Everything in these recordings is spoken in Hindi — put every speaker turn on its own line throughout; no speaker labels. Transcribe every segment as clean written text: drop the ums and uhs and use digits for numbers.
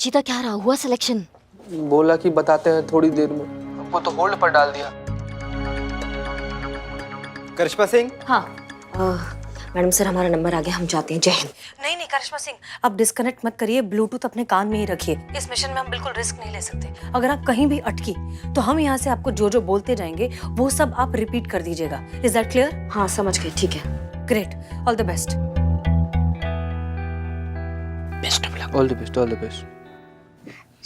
चीता क्या रहा हुआ सिलेक्शन?
बोला कि बताते हैं थोड़ी देर में। वो तो होल्ड पर डाल दिया।
करिश्मा सिंह।
हाँ मैडम सर हमारा नंबर आ गया, हम जाते हैं। जय हिंद।
नहीं करिश्मा सिंह, अब डिस्कनेक्ट मत करिए, ब्लूटूथ अपने कान में ही रखिए। इस मिशन में हम बिल्कुल रिस्क नहीं ले सकते। अगर आप कहीं भी अटकी तो हम यहाँ से आपको जो जो बोलते जाएंगे वो सब आप रिपीट कर दीजिएगा। Is that clear?
हाँ समझ गए, ठीक है।
Great, all the best.
Best of luck.
All the best, all the best.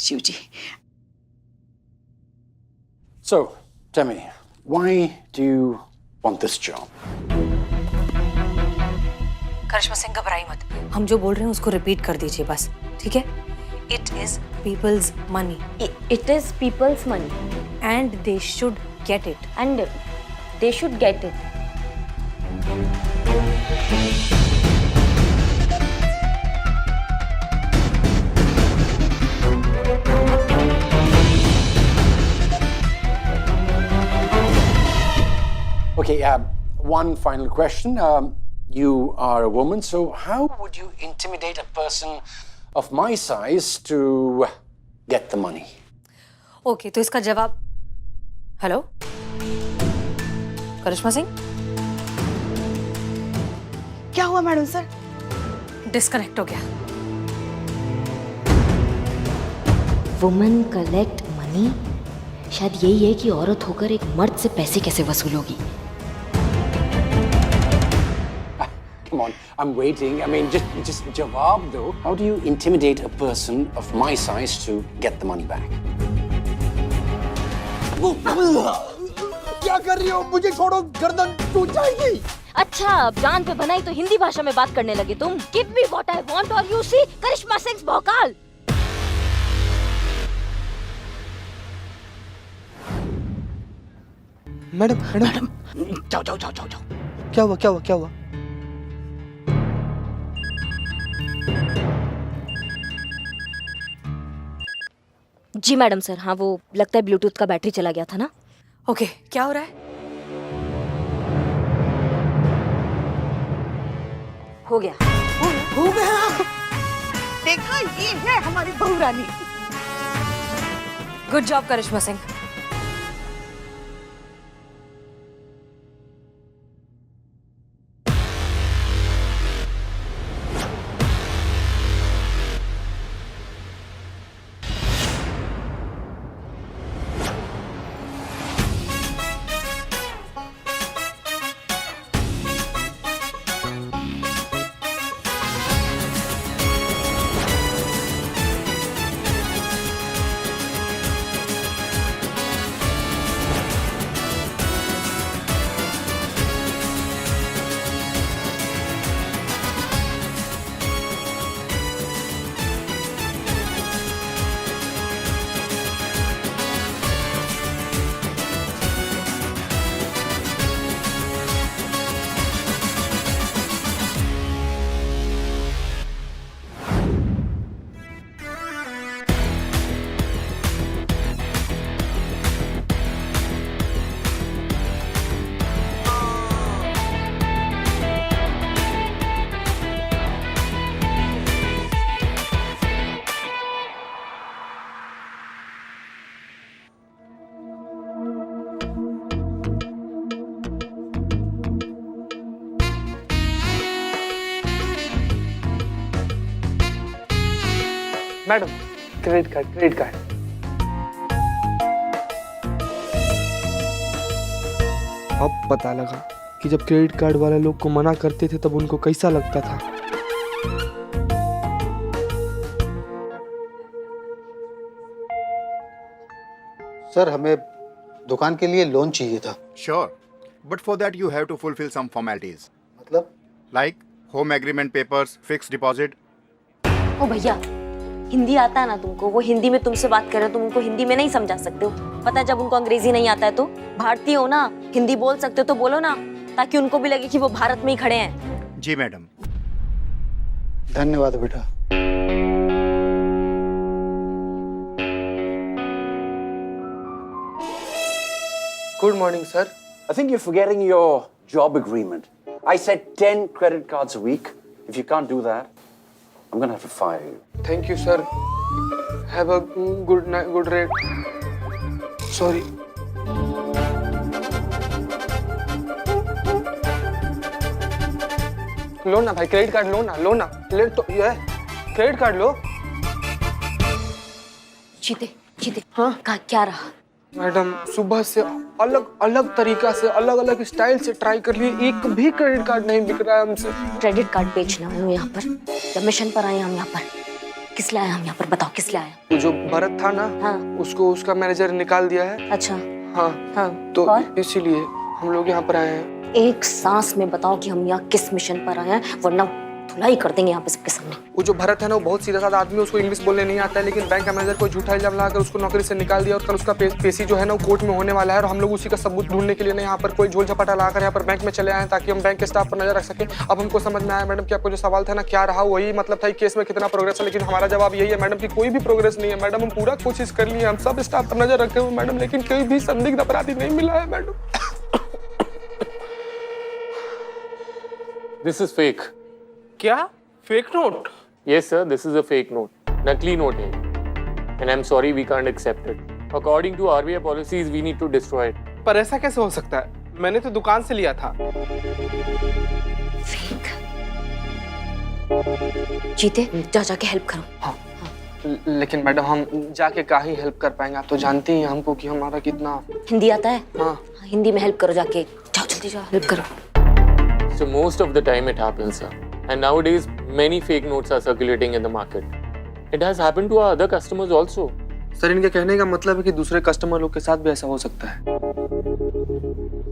Shiv ji.
So, tell me, why do you want this job?
Karishma Singh घबराई मत, हम जो बोल रहे हैं उसको रिपीट कर दीजिए बस, ठीक है? It is peoples money
it is peoples money
and they should get it.
And they should get it.
Okay, one final question. You are a woman, so how would you intimidate a person of my size to get the money?
Okay, तो इसका जवाब। हेलो करिश्मा सिंह,
क्या हुआ मैडम सर?
डिस्कनेक्ट हो गया।
वुमन कलेक्ट मनी, शायद यही है कि औरत होकर एक मर्द से पैसे कैसे वसूलोगी।
Come on, I'm waiting. I mean, just jawab though. How do you intimidate a person of my size to get the money back?
क्या कर रही हो? मुझे छोड़ो, गर्दन टूट जाएगी।
अच्छा, अब जान पे बनाई तो हिंदी भाषा में बात करने लगे तुम। Give me what I want और यू सी करिश्मा सिंह भौकाल।
मैडम मैडम,
जाओ।
क्या हुआ क्या हुआ क्या हुआ?
जी मैडम सर, हाँ वो लगता है ब्लूटूथ का बैटरी चला गया था ना।
ओके, क्या हो रहा है?
हो गया।
हो गया। देखा, ये है हमारी बहू रानी।
Good job Karishma Singh.
Madam, credit card. अब पता लगा कि जब क्रेडिट कार्ड वाले लोग को मना करते थे तब उनको कैसा लगता था।
सर, हमें दुकान के लिए लोन चाहिए था।
Sure, but for that you have to fulfill some formalities.
मतलब?
Like home agreement papers, fixed deposit.
ओ भैया, हिंदी आता है ना तुमको? वो हिंदी में तुमसे बात कर रहे हो, तुम उनको हिंदी में नहीं समझा सकते हो। पता है जब उनको अंग्रेजी नहीं आता है तो? भारतीय हो ना, हिंदी बोल सकते हो तो बोलो ना, ताकि उनको भी लगे कि वो भारत में ही खड़े हैं।
जी मैडम।
धन्यवाद बेटा।
Good morning, sir.
I think you're forgetting your job agreement. I said 10 credit cards a week. If you can't do that, I'm gonna have to fire you.
Thank you, sir. Have a good rate. Sorry. लो ना भाई, क्रेडिट कार्ड लो ना, ले तो ये क्रेडिट कार्ड लो।
जीते जीते,
हाँ?
क्या रहा?
मैडम सुबह से अलग अलग तरीका से, अलग अलग स्टाइल से ट्राई कर लिए, एक भी क्रेडिट कार्ड नहीं बिक रहा है हमसे।
क्रेडिट कार्ड बेचना हूँ यहाँ पर, जब मिशन पर आए हम यहाँ पर। किस लिए आए हम यहाँ पर, बताओ किस लिए आए?
जो भरत था ना,
हाँ।
उसको उसका मैनेजर निकाल दिया है।
अच्छा।
हाँ
हाँ,
तो
और?
इसीलिए हम लोग यहाँ पर आए हैं।
एक सांस में बताओ कि हम यहाँ किस मिशन पर आए हैं, वरना धुलाई कर देंगे यहाँ पे सबके सामने।
वो जो भरत है ना, वो बहुत सीधा साधा आदमी है, उसको इंग्लिश बोलने नहीं आता है, लेकिन बैंक का मैनेजर को झूठा इल्जाम लगाकर उसको नौकरी से निकाल दिया, और कल उसका पेशी जो है ना, वो कोर्ट में होने वाला है, और हम लोग उसी का सबूत ढूंढने के लिए ना यहाँ पर कोई झोल झपाटा लगाकर यहाँ पर बैंक में चले आए हैं, ताकि हम बैंक के स्टाफ पर नजर रख सकें। अब हमको समझ में आया मैडम कि आपको जो सवाल था ना क्या रहा, वही मतलब था केस में कितना प्रोग्रेस है, लेकिन हमारा जवाब यही है मैडम कि कोई भी प्रोग्रेस नहीं है मैडम। हम पूरा कोशिश कर लिए, हम सब स्टाफ पर नजर रखे हुए मैडम, लेकिन कोई भी संदिग्ध अपराधी नहीं मिला है मैडम।
This is fake.
क्या fake note?
Yes, sir, this is a fake note. नकली नोट है. And I'm sorry, we can't accept it. According to RBI policies, we need to destroy it.
पर ऐसा कैसे हो सकता है? मैंने तो दुकान से लिया था।
फेक। जीते, जाके हेल्प करो।
हाँ। लेकिन मैडम हम जाके का ही हेल्प कर पाएंगे, आप तो जानती ही हैं हमको कि हमारा कितना।
हिंदी आता है?
हाँ।
हिंदी में हेल्प करो, जाके जाओ, जल्दी जाओ, हेल्प करो।
So most of the time it happens, sir. And nowadays, many fake notes are circulating in the market. It has happened to our other customers also.
Sir इनके कहने का मतलब है कि दूसरे कस्टमर लोग के साथ भी ऐसा हो सकता है।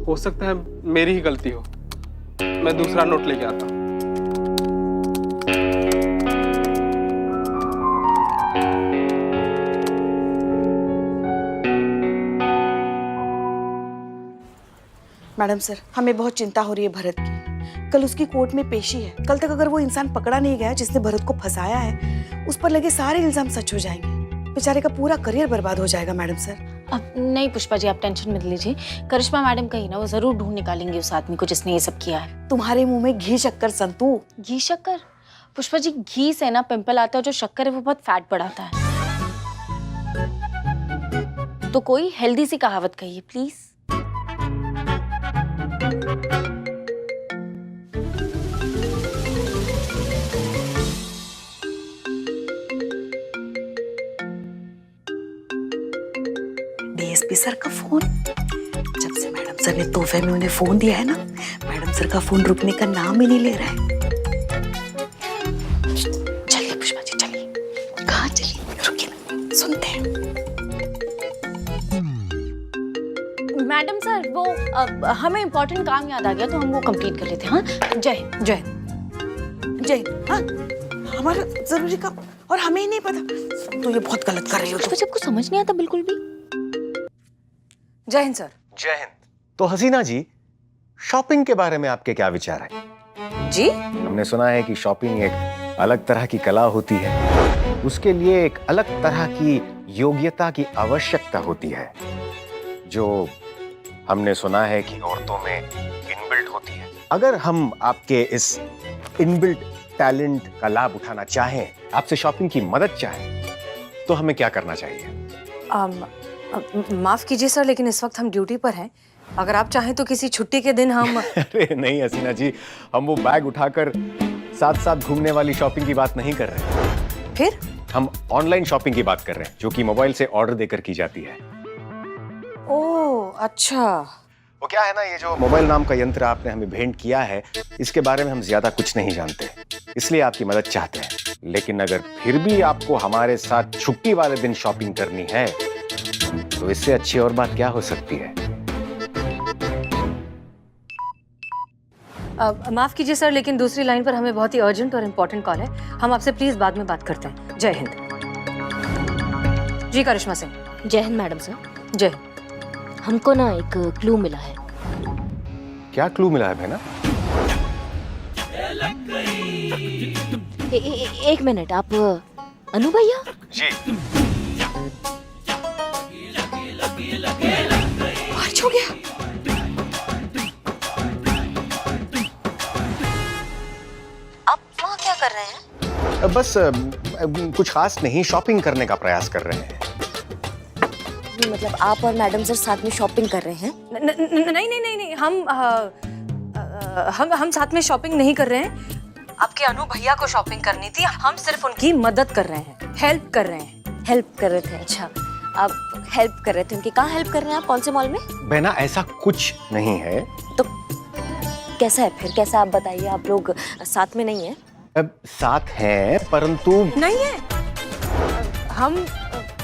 हो सकता है मेरी ही गलती हो, मैं दूसरा नोट लेके आता हूँ।
मैडम सर, हमें बहुत चिंता हो रही है भरत की। कल उसकी कोर्ट में पेशी है। कल तक अगर वो इंसान पकड़ा नहीं गया जिसने भरत को फंसाया है, उस पर लगे सारे इल्जाम सच हो जाएंगे। बेचारे का पूरा करियर बर्बाद हो जाएगा मैडम सर।
अब नहीं पुष्पा जी, आप टेंशन मत लीजिए। करिश्मा मैडम कहीं ना, वो जरूर ढूंढ निकालेंगे उस आदमी को जिसने ये सब किया है।
तुम्हारे मुंह में घी शक्कर संतू।
घी शक्कर? पुष्पा जी, घी से ना पिंपल आता है, जो शक्कर है वो बहुत फैट बढ़ाता है। तो कोई हेल्दी सी कहावत कहिए प्लीज।
डीएसपी सर का फोन। जब से मैडम सर ने तोहफे में उन्हें फोन दिया है ना, मैडम सर का फोन रुकने का नाम ही नहीं ले रहा है। चलिए पुष्पा जी, चलिए। कहाँ चलिए? रुकिए ना, सुनते हैं।
मैडम सर, वो हमें इम्पोर्टेंट काम याद आ गया, तो हम वो कंप्लीट कर लेते हैं। हाँ, जय हिंद।
जय हिंद। जय हिंद। हाँ, हमारा जरूरी काम और हमें ही नहीं पता, तो ये बहुत गलत कर रही हो।
पुष्पा जी, आपको समझ नहीं आता बिल्कुल भी?
जय हिंद सर।
जय हिंद। तो हसीना जी, शॉपिंग के बारे में आपके क्या विचार हैं?
जी,
हमने सुना है कि शॉपिंग एक अलग तरह की कला होती है, उसके लिए एक अलग तरह की योग्यता की आवश्यकता होती है, जो हमने सुना है कि औरतों में इनबिल्ट होती है। अगर हम आपके इस इनबिल्ट टैलेंट का लाभ उठाना चाहें, आपसे शॉपिंग की मदद चाहें, तो हमें क्या करना चाहिए?
माफ कीजिए सर, लेकिन इस वक्त हम ड्यूटी पर हैं। अगर आप चाहें तो किसी छुट्टी के दिन हम
अरे नहीं हसीना जी, हम वो बैग उठाकर साथ साथ घूमने वाली शॉपिंग की बात नहीं कर रहे।
फिर
हम ऑनलाइन शॉपिंग की बात कर रहे हैं, जो कि मोबाइल से ऑर्डर देकर की जाती है।
ओह अच्छा।
वो क्या है ना, ये जो मोबाइल नाम का यंत्र आपने हमें भेंट किया है, इसके बारे में हम ज्यादा कुछ नहीं जानते, इसलिए आपकी मदद चाहते हैं। लेकिन अगर फिर भी आपको हमारे साथ छुट्टी वाले दिन शॉपिंग करनी है, तो इससे अच्छी और बात क्या हो सकती है?
माफ कीजिए सर, लेकिन दूसरी लाइन पर हमें बहुत ही अर्जेंट और इम्पोर्टेंट कॉल है। हम आपसे प्लीज बाद में बात करते हैं। जय हिंद। जी करिश्मा सिंह।
जय हिंद मैडम सर।
जय।
हमको ना एक क्लू मिला है।
क्या क्लू मिला है बहना?
एक मिनट, आप अनु भैया?
जी।
मार्च हो गया।
आप वहाँ क्या कर रहे हैं?
बस कुछ खास नहीं, शॉपिंग करने का प्रयास कर रहे हैं।
मतलब आप और मैडम सर साथ में शॉपिंग कर रहे हैं?
नहीं, हम साथ में शॉपिंग नहीं कर रहे हैं। आपके अनु भैया को शॉपिंग करनी थी, हम सिर्फ उनकी मदद कर रहे हैं, हेल्प कर रहे हैं।
हेल्प कर रहे थे? अच्छा, आप हेल्प कर रहे थे उनकी। कहाँ हेल्प कर रहे हैं आप? कौन से मॉल में?
बहना ऐसा कुछ नहीं है।
तो कैसा है फिर? कैसा, आप बताइए। आप लोग साथ में नहीं है?
अब साथ हैं परंतु
नहीं है, हम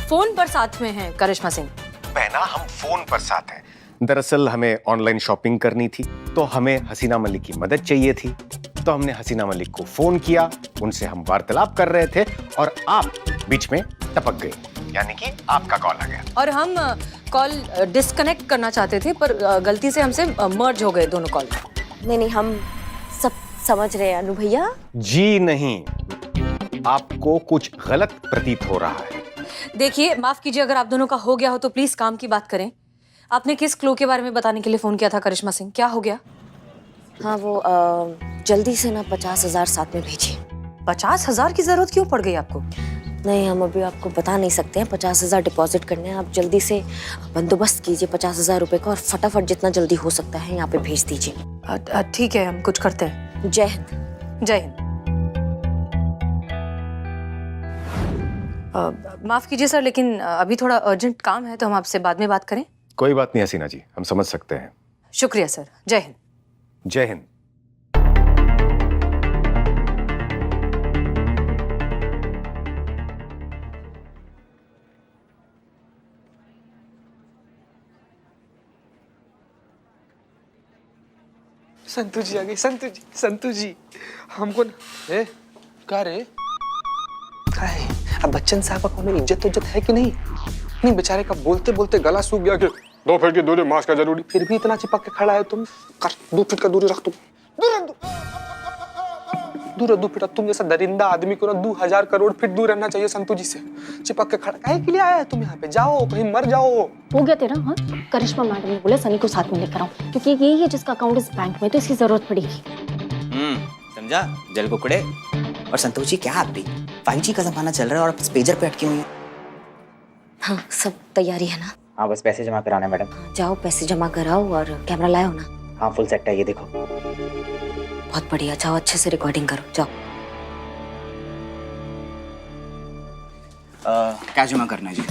फोन पर साथ में हैं करिश्मा सिंह।
बहना हम फोन पर साथ हैं। दरअसल हमें ऑनलाइन शॉपिंग करनी थी, तो हमें हसीना मलिक की मदद चाहिए थी, तो हमने हसीना मलिक को फोन किया, उनसे हम वार्तालाप कर रहे थे और आप बीच में टपक गए, यानी कि आपका कॉल आ गया।
और हम कॉल डिस्कनेक्ट करना चाहते थे, पर गलती से हमसे मर्ज हो गए दोनों कॉल।
नहीं, हम सब समझ रहे हैं अनु भैया।
जी नहीं, आपको कुछ गलत प्रतीत हो रहा है।
देखिए, माफ कीजिए, अगर आप दोनों का हो गया हो तो प्लीज काम की बात करें। आपने किस क्लू के बारे में बताने के लिए फोन किया था करिश्मा सिंह? क्या हो गया?
हाँ, वो जल्दी से ना 50,000 साथ में भेजिए।
50,000 की जरूरत क्यों पड़ गई आपको?
नहीं, हम अभी आपको बता नहीं सकते हैं। 50,000 डिपॉजिट करने हैं। आप जल्दी से बंदोबस्त कीजिए 50,000 रुपए का और फटाफट जितना जल्दी हो सकता है यहाँ पे भेज दीजिए।
ठीक है, हम कुछ करते हैं।
जय हिंद।
जय हिंद। माफ कीजिए सर, लेकिन अभी थोड़ा अर्जेंट काम है, तो हम आपसे बाद में बात करें।
कोई बात नहीं हसीना जी, हम समझ सकते हैं।
शुक्रिया सर। जय हिंद।
जय हिंद।
संतू जी आ गई। संतू जी हमको ए क्या रे? क्या है? अब बच्चन साहब का कौन इज्जत है कि नहीं बेचारे का बोलते बोलते गला सूख गया कि 2 फीट की दूरी मास्क का जरूरी, फिर भी इतना चिपक के खड़ा है तुम। कर 2 फीट का दूरी रख तुम। दूर 2 फीट। तुम जैसा दरिंदा आदमी को ना 2000 करोड़ फीट दूर रहना चाहिए संतू जी से। चिपक के खड़ा काहे के लिए आया है तुम यहाँ पे? जाओ, कहीं मर जाओ।
हो गया तेरा? हाँ, करिश्मा मैडम ने बोला सनी को साथ में लेकर आऊं, क्योंकि यही है जिसका अकाउंट इस बैंक में, तो इसकी जरूरत पड़ेगी।
समझा? जल कुकड़े। और संतोष जी, क्या आप भी 5G का जमाना चल रहा है और आप पेजर पे अटकी हुई हैं।
हाँ, सब तैयारी है ना?
हाँ, बस पैसे जमा कराना है मैडम।
जाओ, पैसे जमा कराओ और कैमरा लाओ ना।
हाँ, फुल सेट है, ये देखो।
बहुत बढ़िया, जाओ अच्छे से रिकॉर्डिंग करो, जाओ।
क्या जमा करना है जी?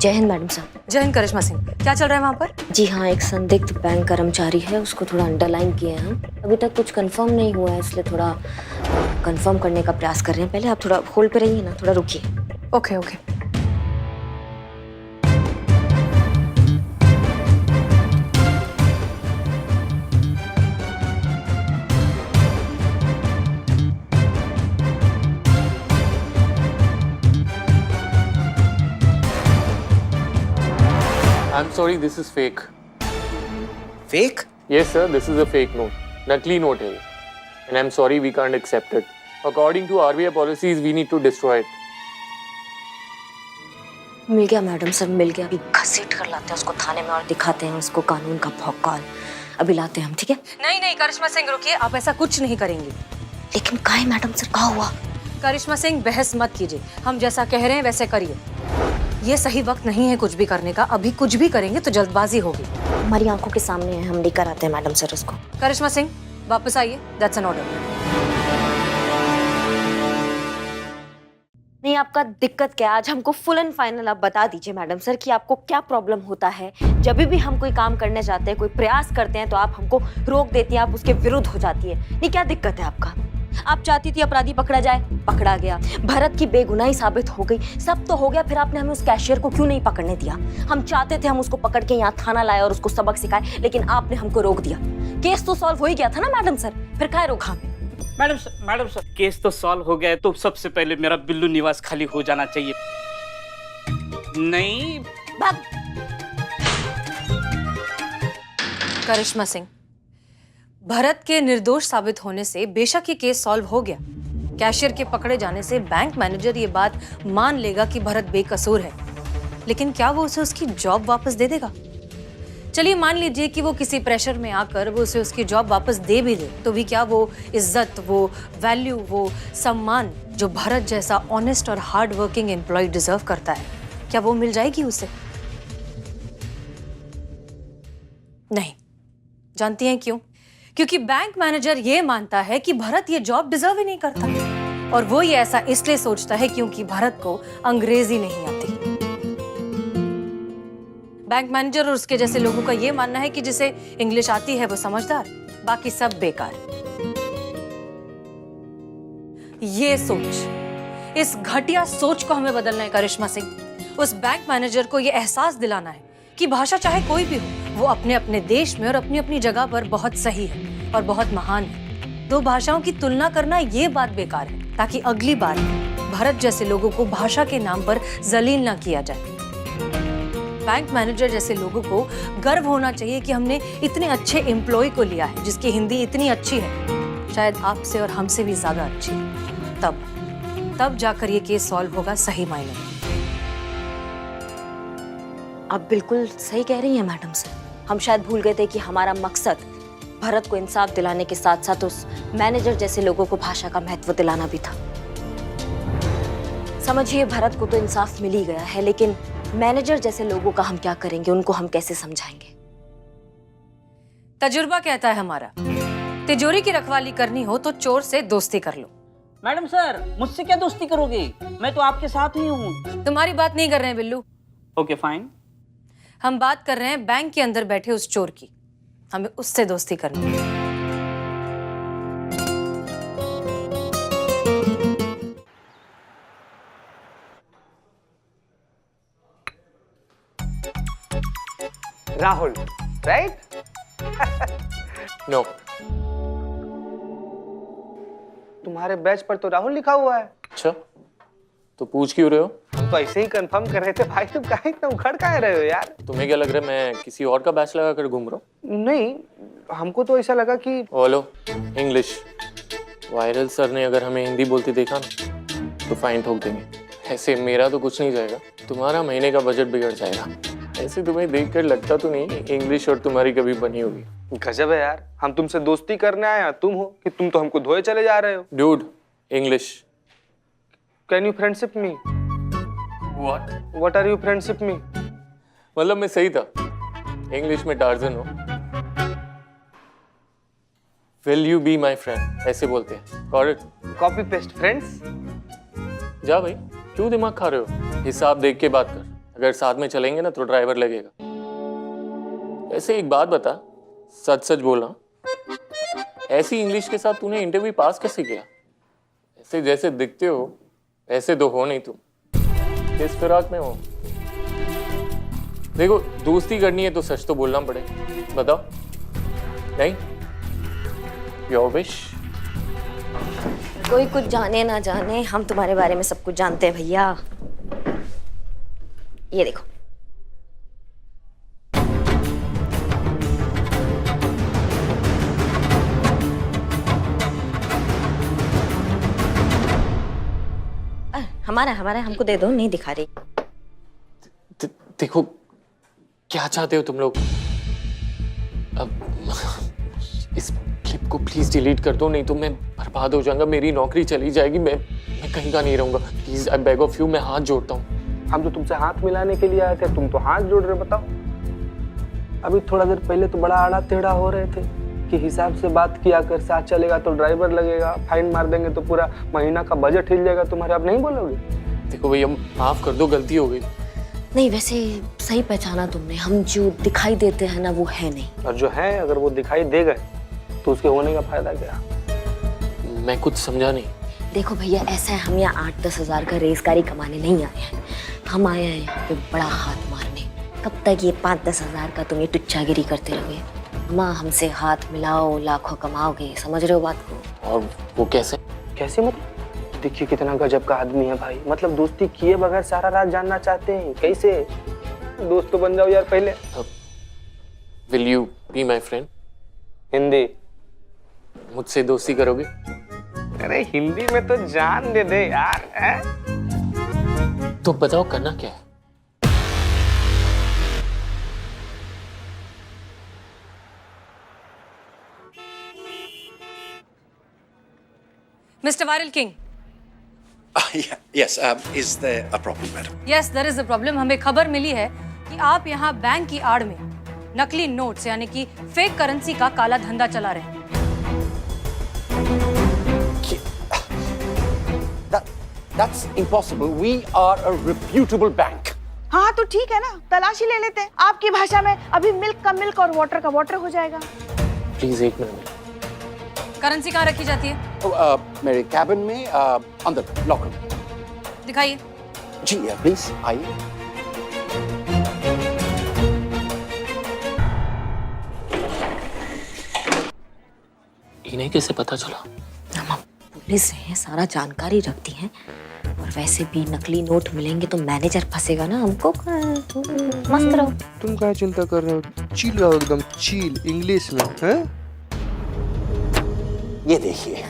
जय हिंद मैडम साहब।
जय हिंद करिश्मा सिंह। क्या चल रहा है वहाँ पर?
जी हाँ, एक संदिग्ध बैंक कर्मचारी है, उसको थोड़ा अंडरलाइन किए हैं हम। अभी तक कुछ कंफर्म नहीं हुआ है, इसलिए थोड़ा कंफर्म करने का प्रयास कर रहे हैं। पहले आप थोड़ा होल्ड पे रहिए ना, थोड़ा रुकिए।
Okay okay.
I'm sorry, this is fake.
Fake?
Yes, sir, this is a fake note. Nakli note है ये. And I'm sorry, we can't accept it. According to RBI policies, we need to destroy it.
मिल गया मैडम सर, मिल गया। अभी घसीट कर लाते हैं उसको थाने में और दिखाते हैं उसको कानून का भौकाल। अभी लाते हैं हम, ठीक है?
नहीं करिश्मा सिंह, रुकिए, आप ऐसा कुछ नहीं करेंगी।
लेकिन काहे मैडम सर, क्या हुआ?
करिश्मा सिंह, बहस मत कीजिए, हम जैसा कह रहे हैं वैसे करिए। ये सही वक्त नहीं है कुछ भी करने का, अभी कुछ भी करेंगे तो जल्दबाजी होगी।
हमारी आंखों के सामने है, हम लेकर आते हैं मैडम सर उसको।
करिश्मा सिंह, वापस आइए, दैट्स एन ऑर्डर।
नहीं, आपका दिक्कत क्या है? आज हमको फुल एंड फाइनल आप बता दीजिए मैडम सर कि आपको क्या प्रॉब्लम होता है। जब भी हम कोई काम करने जाते हैं, कोई प्रयास करते हैं, तो आप हमको रोक देती हैं, आप उसके विरुद्ध हो जाती है। नहीं, क्या दिक्कत है आपका? आप चाहती थी अपराधी पकड़ा जाए, पकड़ा गया। भरत की बेगुनाही साबित हो गई, सब तो हो गया, फिर आपने हमें उस कैशियर को क्यों नहीं पकड़ने दिया? हम चाहते थे हम उसको पकड़ के यहाँ थाना लाए और उसको सबक सिखाए, लेकिन आपने हमको रोक दिया। केस तो सॉल्व हो ही गया था ना मैडम सर, फिर काहे रोका हमें?
मैडम सर केस तो सॉल्व हो गया है, तो सबसे पहले मेरा बिल्लू निवास खाली हो जाना चाहिए। नहीं
भाग।
करिश्मा सिंह, भरत के निर्दोष साबित होने से बेशक ये केस सॉल्व हो गया। कैशियर के पकड़े जाने से बैंक मैनेजर ये बात मान लेगा कि भरत बेकसूर है, लेकिन क्या वो उसे उसकी जॉब वापस दे देगा? चलिए मान लीजिए कि वो किसी प्रेशर में आकर वो उसे उसकी जॉब वापस दे भी दे, तो भी क्या वो इज्जत, वो वैल्यू, वो सम्मान जो भरत जैसा ऑनेस्ट और हार्ड वर्किंग एम्प्लॉय डिजर्व करता है, क्या वो मिल जाएगी उसे? नहीं। जानती हैं क्यों? क्योंकि बैंक मैनेजर ये मानता है कि भरत ये जॉब डिजर्व ही नहीं करता, और वो ये ऐसा इसलिए सोचता है क्योंकि भरत को अंग्रेजी नहीं आती। बैंक मैनेजर और उसके जैसे लोगों का ये मानना है कि जिसे इंग्लिश आती है वो समझदार, बाकी सब बेकार। ये सोच, इस घटिया सोच को हमें बदलना है करिश्मा सिंह। उस बैंक मैनेजर को ये एहसास दिलाना है कि भाषा चाहे कोई भी हो, वो अपने अपने देश में और अपनी अपनी जगह पर बहुत सही है और बहुत महान है। दो भाषाओं की तुलना करना ये बात बेकार है, ताकि अगली बार भरत जैसे लोगों को भाषा के नाम पर जलील ना किया जाए। बैंक मैनेजर जैसे लोगों को गर्व होना चाहिए कि हमने इतने अच्छे एम्प्लॉय को लिया है जिसकी हिंदी इतनी अच्छी है, शायद आपसे और हमसे भी ज्यादा अच्छी। तब जाकर ये केस सॉल्व होगा सही मायने में।
आप बिल्कुल सही कह रही हैं मैडम सर। हम शायद भूल गए थे कि हमारा मकसद भरत को इंसाफ दिलाने के साथ साथ उस मैनेजर जैसे लोगों को भाषा का महत्व दिलाना भी था। समझिए, भरत को तो इंसाफ मिल ही गया है, लेकिन मैनेजर जैसे लोगों का हम क्या करेंगे? उनको हम कैसे समझाएंगे?
तजुर्बा कहता है हमारा, तिजोरी की रखवाली करनी हो तो चोर से दोस्ती कर लो।
मैडम सर, मुझसे क्या दोस्ती करोगे? मैं तो आपके साथ ही हूँ।
तुम्हारी बात नहीं कर रहे हैं बिल्लू।
Okay fine.
हम बात कर रहे हैं बैंक के अंदर बैठे उस चोर की। हमें उससे दोस्ती करनी है।
राहुल, राइट?
नो।
तुम्हारे बैच पर तो राहुल लिखा हुआ है।
अच्छा, तो पूछ क्यों रहे हो?
हम तो ऐसे ही कंफर्म कर रहे थे भाई, तुम काहे इतना उखड़ काहे रहे हो यार?
तुम्हें क्या लग रहा है मैं किसी और का बैच लगा कर घूम रहा हूँ?
नहीं, हमको तो ऐसा लगा कि
हेलो, इंग्लिश। वायरल सर ने अगर हमें हिंदी बोलते देखा ना तो फाइन ठोक देंगे। ऐसे मेरा तो कुछ नहीं जाएगा, तुम्हारा महीने का बजट बिगड़ जाएगा। ऐसे तुम्हें देखकर लगता तो नहीं इंग्लिश और तुम्हारी कभी बनी होगी।
गजब है यार, हम तुमसे दोस्ती करने आए हैं, तुम हो कि तुम तो हमको धोए चले जा रहे हो।
Dude, English.
Can you friendship me? What are you friendship me?
मतलब मैं सही था, इंग्लिश में टार्जन हो। Will you be my friend, ऐसे बोलते हैं।
Copy paste friends.
जा भाई, क्यों दिमाग खा रहे हो? हिसाब देख के बात कर, अगर साथ में चलेंगे ना तो ड्राइवर लगेगा। ऐसे एक बात बता, सच सच बोलना, ऐसी इंग्लिश के साथ तूने इंटरव्यू पास कैसे किया? ऐसे जैसे दिखते हो ऐसे तो हो नहीं तुम। किस फिराक में हो? देखो, दोस्ती करनी है तो सच तो बोलना पड़े। बताओ। नहीं? Your wish.
कोई कुछ जाने ना जाने, हम तुम्हारे बारे में सब कुछ जानते हैं भैया। ये देखो। हमारा हमारा हमको दे दो, नहीं दिखा रही।
देखो, क्या चाहते हो तुम लोग? अब इस क्लिप को प्लीज डिलीट कर दो, नहीं तो मैं बर्बाद हो जाऊंगा, मेरी नौकरी चली जाएगी, मैं कहीं का नहीं रहूंगा। Please, I beg of you, मैं हाथ जोड़ता हूँ।
हम तो तुमसे हाथ मिलाने के लिए आए थे, तुम तो हाथ जोड़ रहे। बताओ, अभी थोड़ा देर पहले तो बड़ा आड़ा टेढ़ा हो रहे थे कि हिसाब से बात किया कर, साथ चलेगा तो ड्राइवर लगेगा, फाइन मार देंगे तो पूरा महीना का बजट हिल जाएगा तुम्हारे। अब नहीं बोलोगे?
देखो भैया, माफ कर दो, गलती हो गई।
नहीं, वैसे सही पहचाना तुमने, हम जो दिखाई देते हैं ना वो है नहीं।
और जो है, अगर वो दिखाई दे गए तो उसके होने का फायदा क्या?
मैं कुछ समझा नहीं।
देखो भैया, ऐसा है, हम यहाँ 8-10 हजार का रेज़गारी कमाने नहीं आए हैं, हम आए हैं यहाँ पे बड़ा हाथ मारने। कब तक ये 5-10 हजार का तुम ये टुच्चागिरी करते रहोगे? माँ, हमसे हाथ मिलाओ, लाखों कमाओगे। समझ रहे हो बात को?
और वो कैसे?
कैसे मतलब? देखिए कितना गजब का आदमी है भाई, मतलब दोस्ती किए बगैर सारा राज जानना चाहते हैं, कैसे? दोस्त तो बन जाओ यार पहले।
Will you be my friend?
Hindi?
मुझसे दोस्ती करोगे?
अरे हिंदी में तो जान दे दे यार।
तो बताओ करना क्या है?
Mister viral king.
Yes, is there a problem, madam?
Yes there is a problem. हमें खबर मिली है कि आप यहाँ बैंक की आड़ में नकली नोट्स यानी कि फेक करेंसी का काला धंधा चला रहे हैं।
That's impossible. We are a reputable bank.
हाँ तो ठीक है ना, तलाशी ले लेते हैं। आपकी भाषा में अभी मिल्क का मिल्क और वाटर का वाटर हो जाएगा।
प्लीज एक मिनट।
करेंसी कहाँ रखी जाती है?
मेरे कैबिन में अंदर लॉकर में।
दिखाइए।
जी प्लीज आइए।
इन्हें कैसे पता चला?
हम पुलिस है, सारा जानकारी रखती है, और वैसे भी नकली नोट मिलेंगे तो मैनेजर फंसेगा ना, हमको मस्त रहो।
तुम क्या चिंता कर रहे हो? चिल रहो एकदम चिल, इंग्लिश में है।
ये देखिए।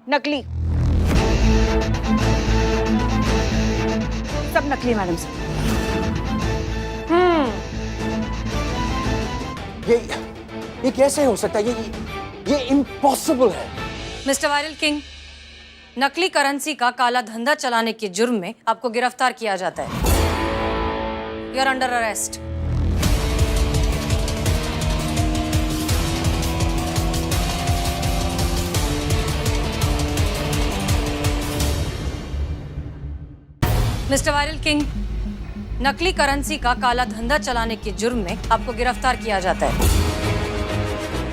नकली, सब नकली मैडम साहब।
ये कैसे हो सकता है? ये इम्पॉसिबल है।
मिस्टर वायरल किंग, नकली करेंसी का काला धंधा चलाने के जुर्म में आपको गिरफ्तार किया जाता है। You are under arrest. Mister viral king, नकली करेंसी का काला धंधा चलाने के जुर्म में आपको गिरफ्तार किया जाता है।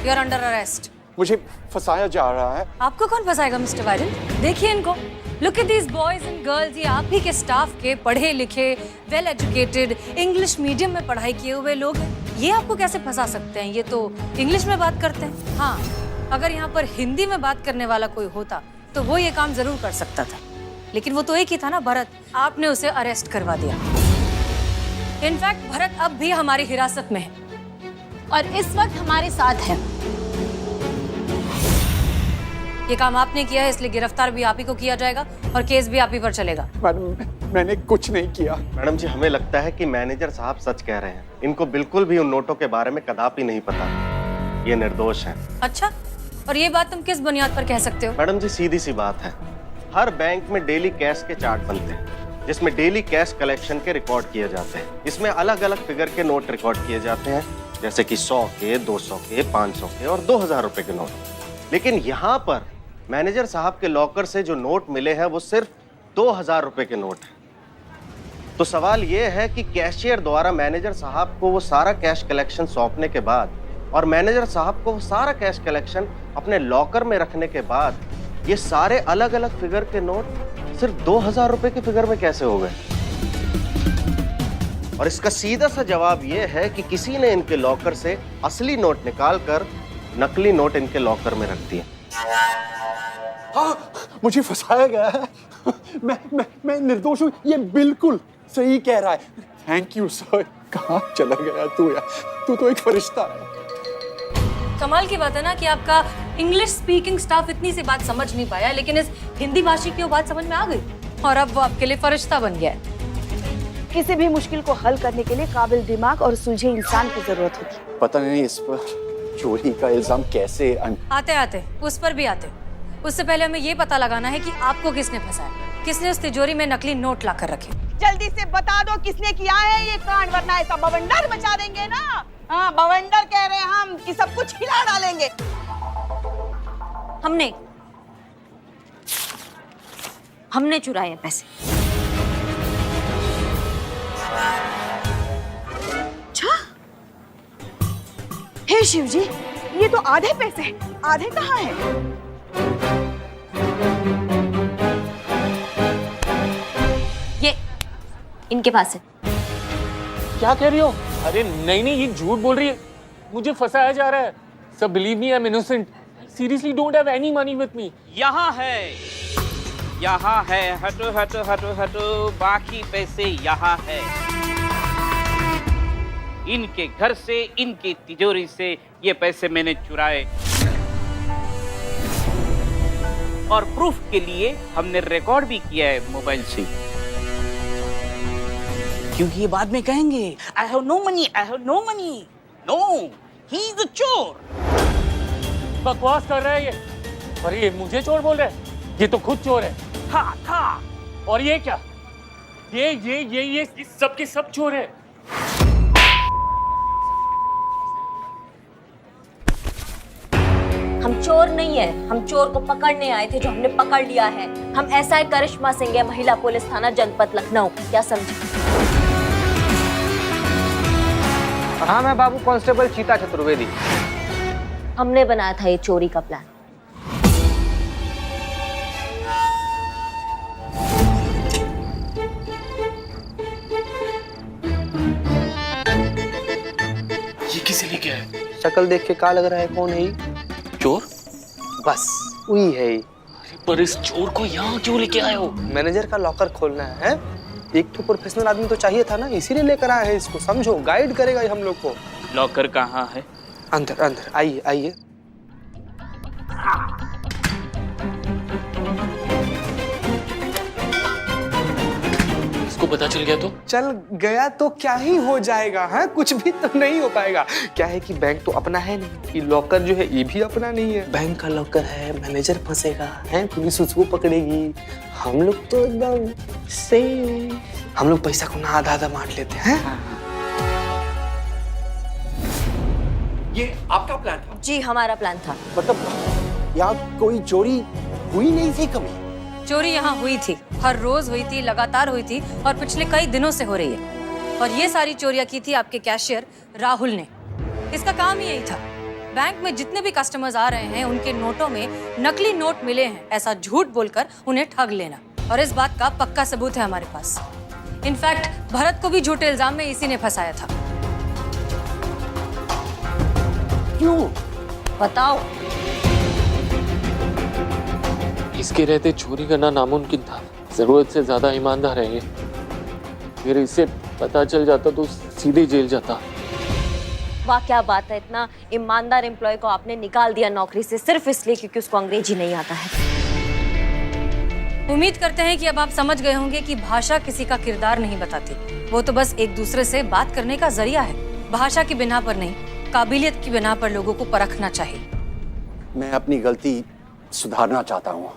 You are under arrest.
मुझे फंसाया जा रहा है।
आपको कौन फंसाएगा मिस्टर वायरल? देखिए इनको, look at these boys and girls. ये आप ही के स्टाफ के पढ़े लिखे, वेल एजुकेटेड, इंग्लिश मीडियम में पढ़ाई किए हुए लोग हैं। ये आपको कैसे फंसा सकते हैं? ये तो इंग्लिश में बात करते हैं। हाँ, अगर यहाँ पर हिंदी में बात करने वाला कोई होता तो वो ये काम जरूर कर सकता था, लेकिन वो तो एक ही था ना, भरत। आपने उसे अरेस्ट करवा दिया। इनफैक्ट भरत अब भी हमारी हिरासत में है
और इस वक्त हमारे साथ है।
ये काम आपने किया है, इसलिए गिरफ्तार भी आप ही को किया जाएगा और केस भी आप ही पर चलेगा।
मैडम, मैंने कुछ नहीं किया।
मैडम जी, हमें लगता है कि मैनेजर साहब सच कह रहे हैं। इनको बिल्कुल भी उन नोटों के बारे में कदापि नहीं पता। ये निर्दोष हैं।
अच्छा, और ये बात तुम किस बुनियाद पर कह सकते हो?
मैडम जी, सीधी सी बात है। हर बैंक में डेली कैश के चार्ट बनते हैं, जिसमें डेली कैश कलेक्शन के रिकॉर्ड किए जाते हैं। इसमें अलग अलग फिगर के नोट रिकॉर्ड किए जाते हैं, जैसे कि 100 के, 200 के, 500 के और 2000 रुपए के नोट। लेकिन यहाँ पर मैनेजर साहब के लॉकर से जो नोट मिले हैं वो सिर्फ 2000 रुपए के नोट हैं। तो सवाल ये है कि कैशियर द्वारा मैनेजर साहब को वो सारा कैश कलेक्शन सौंपने के बाद और मैनेजर साहब को वो सारा कैश कलेक्शन अपने लॉकर में रखने के बाद ये सारे अलग अलग फिगर के नोट सिर्फ 2000 रुपए के फिगर में कैसे हो गए? और इसका सीधा सा जवाब ये है कि किसी ने इनके लॉकर से असली नोट निकालकर नकली नोट इनके लॉकर में रख दिए।
हाँ, मुझे फंसाया गया है। मैं निर्दोष हूँ, ये बिल्कुल सही कह रहा है। Thank you sir. कहाँ चला गया तू यार? तू तो एक फरिश्ता है।
कमाल की बात है ना कि आपका इंग्लिश स्पीकिंग स्टाफ इतनी सी बात समझ नहीं पाया, लेकिन इस हिंदी भाषी की वो बात समझ में आ गई और अब वो आपके लिए फरिश्ता बन गया है।
किसी भी मुश्किल को हल करने के लिए काबिल दिमाग और सूझे इंसान की जरूरत होती है।
पता नहीं इस पर चोरी का इल्जाम कैसे
आते आते उस पर भी आते। उससे पहले हमें ये पता लगाना है कि आपको किसने फंसाया, किसने उस तिजोरी में नकली नोट ला कर रखे।
जल्दी से बता दो किसने किया है ये कांड, वरना ऐसा बवंडर मचा देंगे ना। हाँ, बवंडर कह रहे हैं हम कि सब कुछ हिला डालेंगे।
हमने चुराए पैसे।
अच्छा, हे शिव जी, ये तो आधे पैसे, आधे कहाँ हैं?
ये इनके पास है।
क्या कह रही हो? अरे नहीं नहीं, ये झूठ बोल रही है, मुझे फंसाया जा रहा है। सब believe me, I am innocent. Seriously don't have any money with me.
यहाँ है, यहाँ है, हटो हटो हटो हटो, बाकी पैसे यहाँ है। इनके घर से, इनकी तिजोरी से ये पैसे मैंने चुराए, और प्रूफ के लिए हमने रिकॉर्ड भी किया है मोबाइल से, क्योंकि ये बाद में कहेंगे I have no money, I have no money. No, he is a चोर।
बकवास कर रहा है ये। अरे ये मुझे चोर बोल रहा है? ये तो खुद चोर है।
था।
और ये क्या? ये सब के सब चोर है।
हम चोर नहीं है, हम चोर को पकड़ने आए थे जो हमने पकड़ लिया है। हम एसआई करिश्मा सिंह है, महिला पुलिस थाना जनपद लखनऊ। क्या समझे?
हाँ, मैं बाबू कांस्टेबल चीता चतुर्वेदी।
हमने बनाया था ये चोरी का प्लान।
ये किसे लेके आए?
शक्ल देख के क्या लग रहा है, कौन है ये?
चोर?
बस वही है ये।
पर इस चोर को यहाँ क्यों लेके आए हो?
मैनेजर का लॉकर खोलना है? एक तो प्रोफेशनल आदमी तो चाहिए था ना, इसीलिए लेकर आए हैं इसको। समझो, गाइड करेगा ये हम लोग को।
लॉकर कहाँ है?
अंदर अंदर, आइए आइए।
इसको पता चल गया तो?
चल गया तो क्या ही हो जाएगा, है कुछ भी तो नहीं हो पाएगा। क्या है कि बैंक तो अपना है नहीं, ये लॉकर जो है ये भी अपना नहीं है। बैंक का लॉकर है, मैनेजर फंसेगा, है पुलिस उसको पकड़ेगी। हम लोग तो एकदम सेफ। हम लोग पैसा को ना आधा आधा बांट लेते हैं।
ये आपका प्लान था?
जी हमारा प्लान था।
मतलब यहाँ कोई चोरी हुई नहीं थी कभी?
चोरी यहाँ हुई थी, हर रोज हुई थी, लगातार हुई थी, और पिछले कई दिनों से हो रही है। और ये सारी चोरियां की थी आपके कैशियर राहुल ने। इसका काम ही यही था, बैंक में जितने भी कस्टमर्स आ रहे हैं उनके नोटों में नकली नोट मिले हैं ऐसा झूठ बोलकर उन्हें ठग लेना। और इस बात का पक्का सबूत है हमारे पास। इनफैक्ट भरत को भी झूठे इल्जाम में इसी ने फंसाया था।
क्यों?
बताओ।
इसके रहते चोरी करना नामुमकिन था। जरूरत से ज्यादा ईमानदार है ये। फिर इसे पता चल जाता तो सीधे जेल जाता।
वाह क्या बात है, इतना ईमानदार एम्प्लॉय को आपने निकाल दिया नौकरी से सिर्फ इसलिए क्योंकि उसको अंग्रेजी नहीं आता है।
उम्मीद करते हैं कि अब आप समझ गए होंगे कि भाषा किसी का किरदार नहीं बताती, वो तो बस एक दूसरे से बात करने का जरिया है। भाषा की बिना पर नहीं, काबिलियत की बिना पर लोगों को परखना चाहिए।
मैं अपनी गलती सुधारना चाहता हूँ।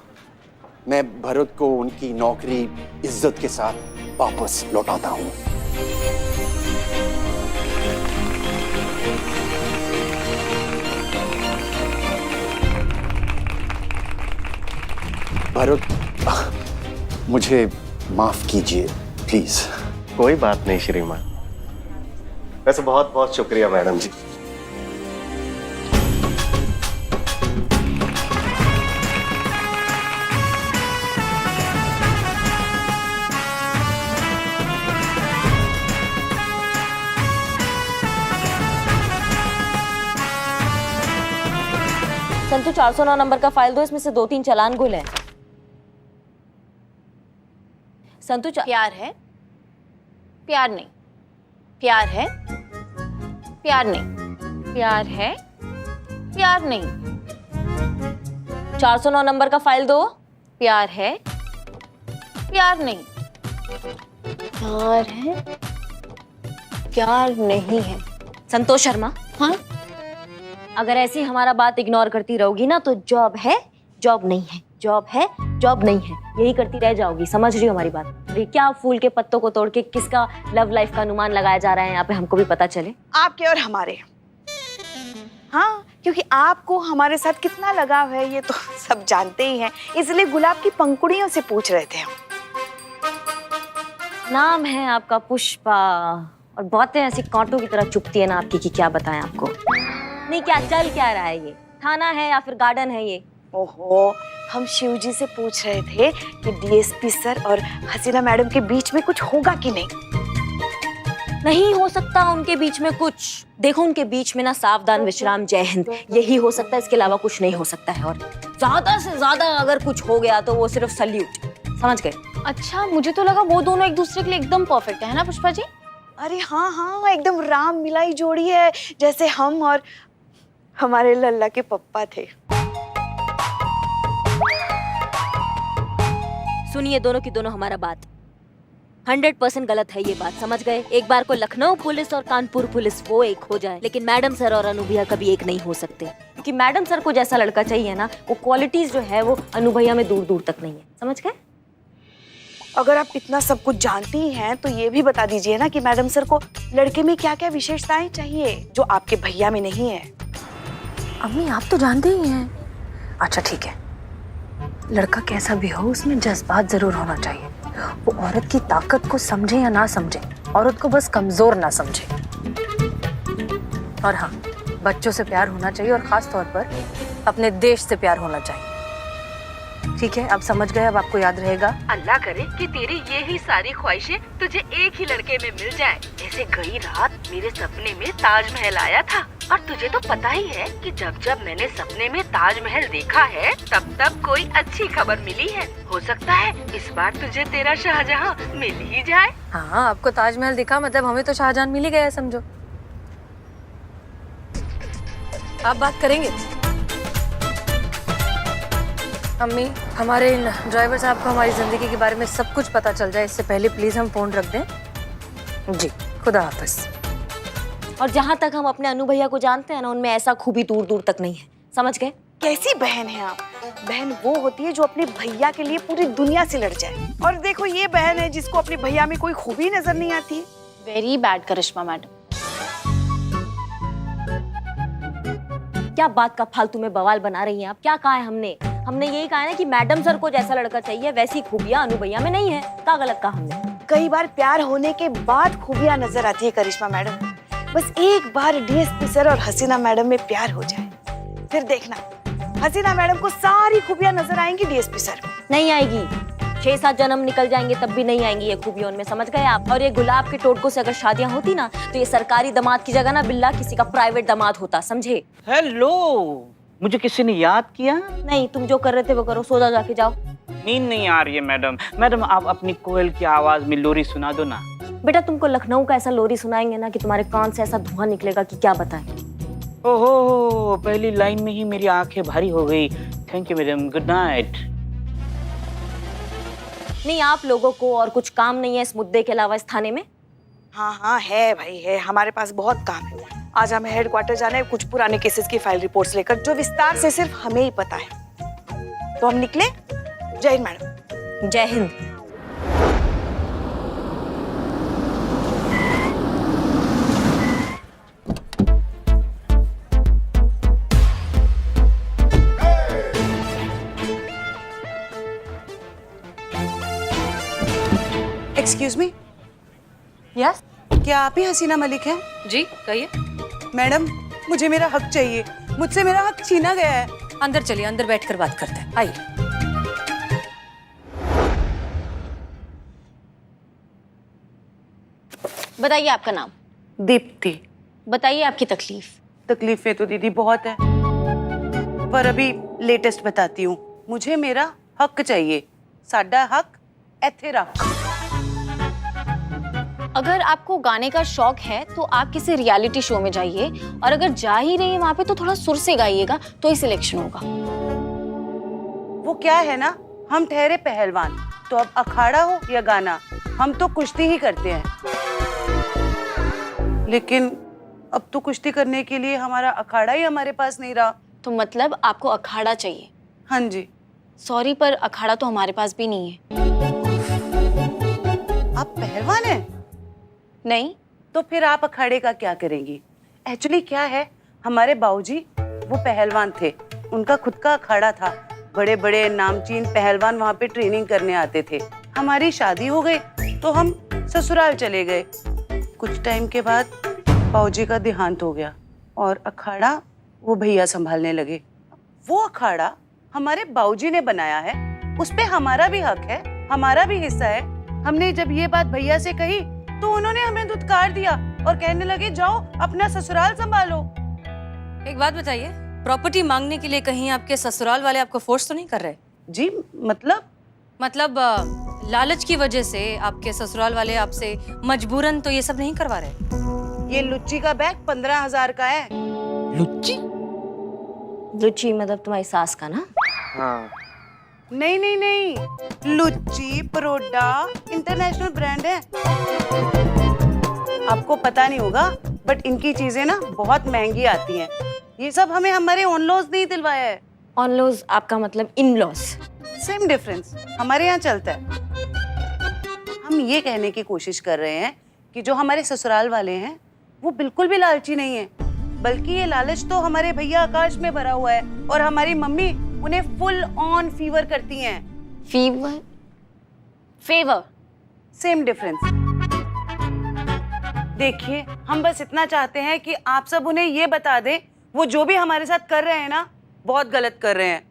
मैं भरत को उनकी नौकरी इज्जत के साथ वापस लौटाता हूँ। भरत, मुझे माफ कीजिए प्लीज।
कोई बात नहीं श्रीमान। वैसे बहुत बहुत शुक्रिया मैडम जी।
संतु 409 नंबर का फाइल दो, इसमें से 2-3 चालान गुल हैं। संतु
प्यार है, प्यार नहीं, प्यार है, प्यार नहीं, प्यार है, प्यार नहीं।
409 नंबर का फाइल दो।
प्यार है, प्यार नहीं, प्यार है, प्यार नहीं है।
संतोष शर्मा,
हाँ?
अगर ऐसी हमारा बात इग्नोर करती रहोगी ना तो जॉब है, जॉब नहीं है, जॉब है, जॉब नहीं है, यही करती रह जाओगी। समझ रही हो हमारी बात? अरे क्या फूल के पत्तों को तोड़ के किसका लव लाइफ का अनुमान लगाया जा रहा है यहाँ पे, हमको भी पता चले।
आपके और हमारे। हाँ, क्योंकि आपको हमारे साथ कितना लगाव है ये तो सब जानते ही हैं, इसलिए गुलाब की पंखुड़ियों से पूछ रहे थे हम।
नाम है आपका पुष्पा और बातें ऐसी कांटों की तरह चुभती है ना आपकी कि क्या बताएं आपको। नहीं क्या चल क्या रहा है ये? थाना है या फिर गार्डन है ये?
ओहो, हम शिव जी से पूछ रहे थे कि डीएसपी सर और हसीना मैडम के बीच में कुछ होगा कि नहीं।
नहीं हो सकता उनके बीच में कुछ। देखो उनके बीच में ना सावधान विश्राम जय हिंद यही हो सकता है, इसके अलावा कुछ नहीं हो सकता है। और ज्यादा से ज्यादा अगर कुछ हो गया तो वो सिर्फ सल्यूट, समझ गए?
अच्छा, मुझे तो लगा वो दोनों एक दूसरे के लिए एकदम परफेक्ट है ना पुष्पा जी?
अरे हाँ हाँ, एकदम राम मिलाई जोड़ी है, जैसे हम और हमारे लल्ला के पप्पा थे।
सुनिए दोनों की दोनों, हमारा बात 100% गलत है ये बात, समझ गए? एक बार को लखनऊ पुलिस और कानपुर पुलिस वो एक हो जाए, लेकिन मैडम सर और अनु भैया कभी एक नहीं हो सकते, क्योंकि मैडम सर को जैसा लड़का चाहिए ना, वो क्वालिटीज जो है वो अनु भैया में दूर दूर तक नहीं है, समझ गए?
अगर आप इतना सब कुछ जानती हैं तो ये भी बता दीजिए ना कि मैडम सर को लड़के में क्या क्या विशेषताएं चाहिए जो आपके भैया में नहीं है।
अम्मी आप तो जानते ही हैं। अच्छा ठीक है, लड़का कैसा भी हो उसमें जज्बात जरूर होना चाहिए। वो औरत की ताकत को समझे या ना समझे, औरत को बस कमजोर ना समझे। और हाँ, बच्चों से प्यार होना चाहिए और खास तौर पर अपने देश से प्यार होना चाहिए। ठीक है, अब समझ गए, अब आपको याद रहेगा।
अल्लाह करे कि तेरी ये ही सारी ख्वाहिशें तुझे एक ही लड़के में मिल जाए। जैसे गई रात मेरे सपने में ताजमहल आया था, और तुझे तो पता ही है कि जब जब मैंने सपने में ताजमहल देखा है तब तब कोई अच्छी खबर मिली है। हो सकता है इस बार तुझे तेरा शाहजहां मिल ही जाए।
हाँ, आपको ताजमहल दिखा मतलब हमें तो शाहजहां मिल ही गया, समझो। आप बात करेंगे? अम्मी, हमारे इन ड्राइवर साहब को हमारी जिंदगी के बारे में सब कुछ पता चल जाए, इससे पहले प्लीज हम फोन रख दें। जी, खुदा हाफिज।
और जहाँ तक हम अपने अनु भैया को जानते हैं ना, उनमें ऐसा खूबी दूर दूर तक नहीं है, समझ गए?
कैसी बहन है आप? बहन वो होती है जो अपने भैया के लिए पूरी दुनिया से लड़ जाए, और देखो ये बहन है जिसको अपने भैया में कोई खूबी नजर नहीं आती।
वेरी बैड करिश्मा मैडम।
क्या बात का फालतू में बवाल बना रही हैं आप? क्या कहा है हमने? हमने यही कहा है ना कि मैडम सर को जैसा लड़का चाहिए वैसी खूबियां अनु भैया में नहीं है। क्या गलत कहा हमने?
कई बार प्यार होने के बाद खूबियां नजर आती है करिश्मा मैडम। बस एक बार डीएसपी सर और हसीना मैडम में प्यार हो जाए, फिर देखना हसीना मैडम को सारी खूबियां नजर आएंगी, डीएसपी सर
नहीं आएगी। 6-7 जन्म निकल जाएंगे तब भी नहीं आएंगी ये खूबियां उनमें, समझ गए आप? और ये गुलाब के टोटकों से अगर शादियां होती ना तो ये सरकारी दामाद की जगह ना बिल्ला किसी का प्राइवेट दामाद होता, समझे?
हेलो, मुझे किसी ने याद किया?
नहीं, तुम जो कर रहे थे वो करो, सो जाके जाओ।
नींद नहीं आ रही है मैडम। मैडम आप अपनी कोयल की आवाज में लोरी सुना दो ना।
बेटा तुमको लखनऊ का ऐसा लोरी सुनाएंगे ना कि तुम्हारे कान से ऐसा धुआं निकलेगा कि क्या बताएं।
ओहो, पहली लाइन में ही मेरी आंखें भारी हो गई। Thank you madam, good night.
नहीं, आप लोगों को और कुछ काम नहीं है इस मुद्दे के अलावा इस थाने में?
हाँ हाँ है भाई है, हमारे पास बहुत काम है। आज हमें हेडक्वार्टर जाना है कुछ पुराने केसेस की फाइल रिपोर्ट्स लेकर, जो विस्तार से सिर्फ हमें ही पता है। तो हम निकले। जय हिंद मैडम।
जय हिंद।
एक्सक्यूज मी,
यस,
क्या आप ही हसीना मलिक हैं?
जी कहिए।
मैडम, मुझे मेरा हक चाहिए, मुझसे मेरा हक छीना गया है।
अंदर चलिए, अंदर बैठकर बात करते हैं, आइए।
बताइए आपका नाम।
दीप्ति।
बताइए आपकी तकलीफ।
तकलीफें तो दीदी बहुत है, पर अभी लेटेस्ट बताती हूँ। मुझे मेरा हक चाहिए, साडा हक एथे रख।
अगर आपको गाने का शौक है तो आप किसी रियलिटी शो में जाइए, और अगर जा ही रही है वहां पे तो थोड़ा सुर से गाइएगा तो ही सिलेक्शन होगा।
वो क्या है ना, हम ठहरे पहलवान, तो अब अखाड़ा हो या गाना, हम तो कुश्ती ही करते हैं। लेकिन अब तो कुश्ती करने के लिए हमारा अखाड़ा ही हमारे पास नहीं रहा।
तो मतलब आपको अखाड़ा चाहिए?
हाँ जी।
सॉरी, पर अखाड़ा तो हमारे पास भी नहीं है।
आप पहलवान हैं?
नहीं।
तो फिर आप अखाड़े का क्या करेंगी? एक्चुअली क्या है, हमारे बाबूजी वो पहलवान थे, उनका खुद का अखाड़ा था। बड़े बड़े नामचीन पहलवान वहाँ पे ट्रेनिंग करने आते थे। हमारी शादी हो गई तो हम ससुराल चले गए। कुछ टाइम के बाद बाबूजी का देहांत हो गया और अखाड़ा वो भैया संभालने लगे। वो अखाड़ा हमारे बाबूजी ने बनाया है, उस पे हमारा भी हक है, हमारा भी हिस्सा है। हमने जब ये बात भैया से कही तो उन्होंने हमें धुतकार दिया और कहने लगे जाओ अपना ससुराल संभालो।
एक बात बताइए, प्रॉपर्टी मांगने के लिए कहीं आपके ससुराल वाले आपको फोर्स तो नहीं कर रहे?
जी मतलब
लालच की वजह से आपके ससुराल वाले आपसे मजबूरन तो ये सब नहीं करवा रहे?
ये लुच्ची का बैग 15,000 का है।
लुच्ची?
लुच्ची मतलब तुम्हारी सास का ना?
हाँ।
नहीं, लुच्ची परोडा इंटरनेशनल ब्रांड है। आपको पता नहीं होगा बट इनकी चीजें ना बहुत महंगी आती हैं। ये सब हमें हमारे ऑनलॉज नहीं दिलवाया है।
ऑनलॉज आपका मतलब इन लॉज?
सेम डिफरेंस हमारे यहाँ चलता है। हम ये कहने की कोशिश कर रहे हैं कि जो हमारे ससुराल वाले हैं वो बिल्कुल भी लालची नहीं है, बल्कि ये लालच तो हमारे भैया आकाश में भरा हुआ है और हमारी मम्मी उन्हें फुल ऑन फीवर करती हैं।
फीवर?
फेवर?
Same difference. देखिए, हम बस इतना चाहते हैं कि आप सब उन्हें ये बता दें वो जो भी हमारे साथ कर रहे हैं ना, बहुत गलत कर रहे हैं।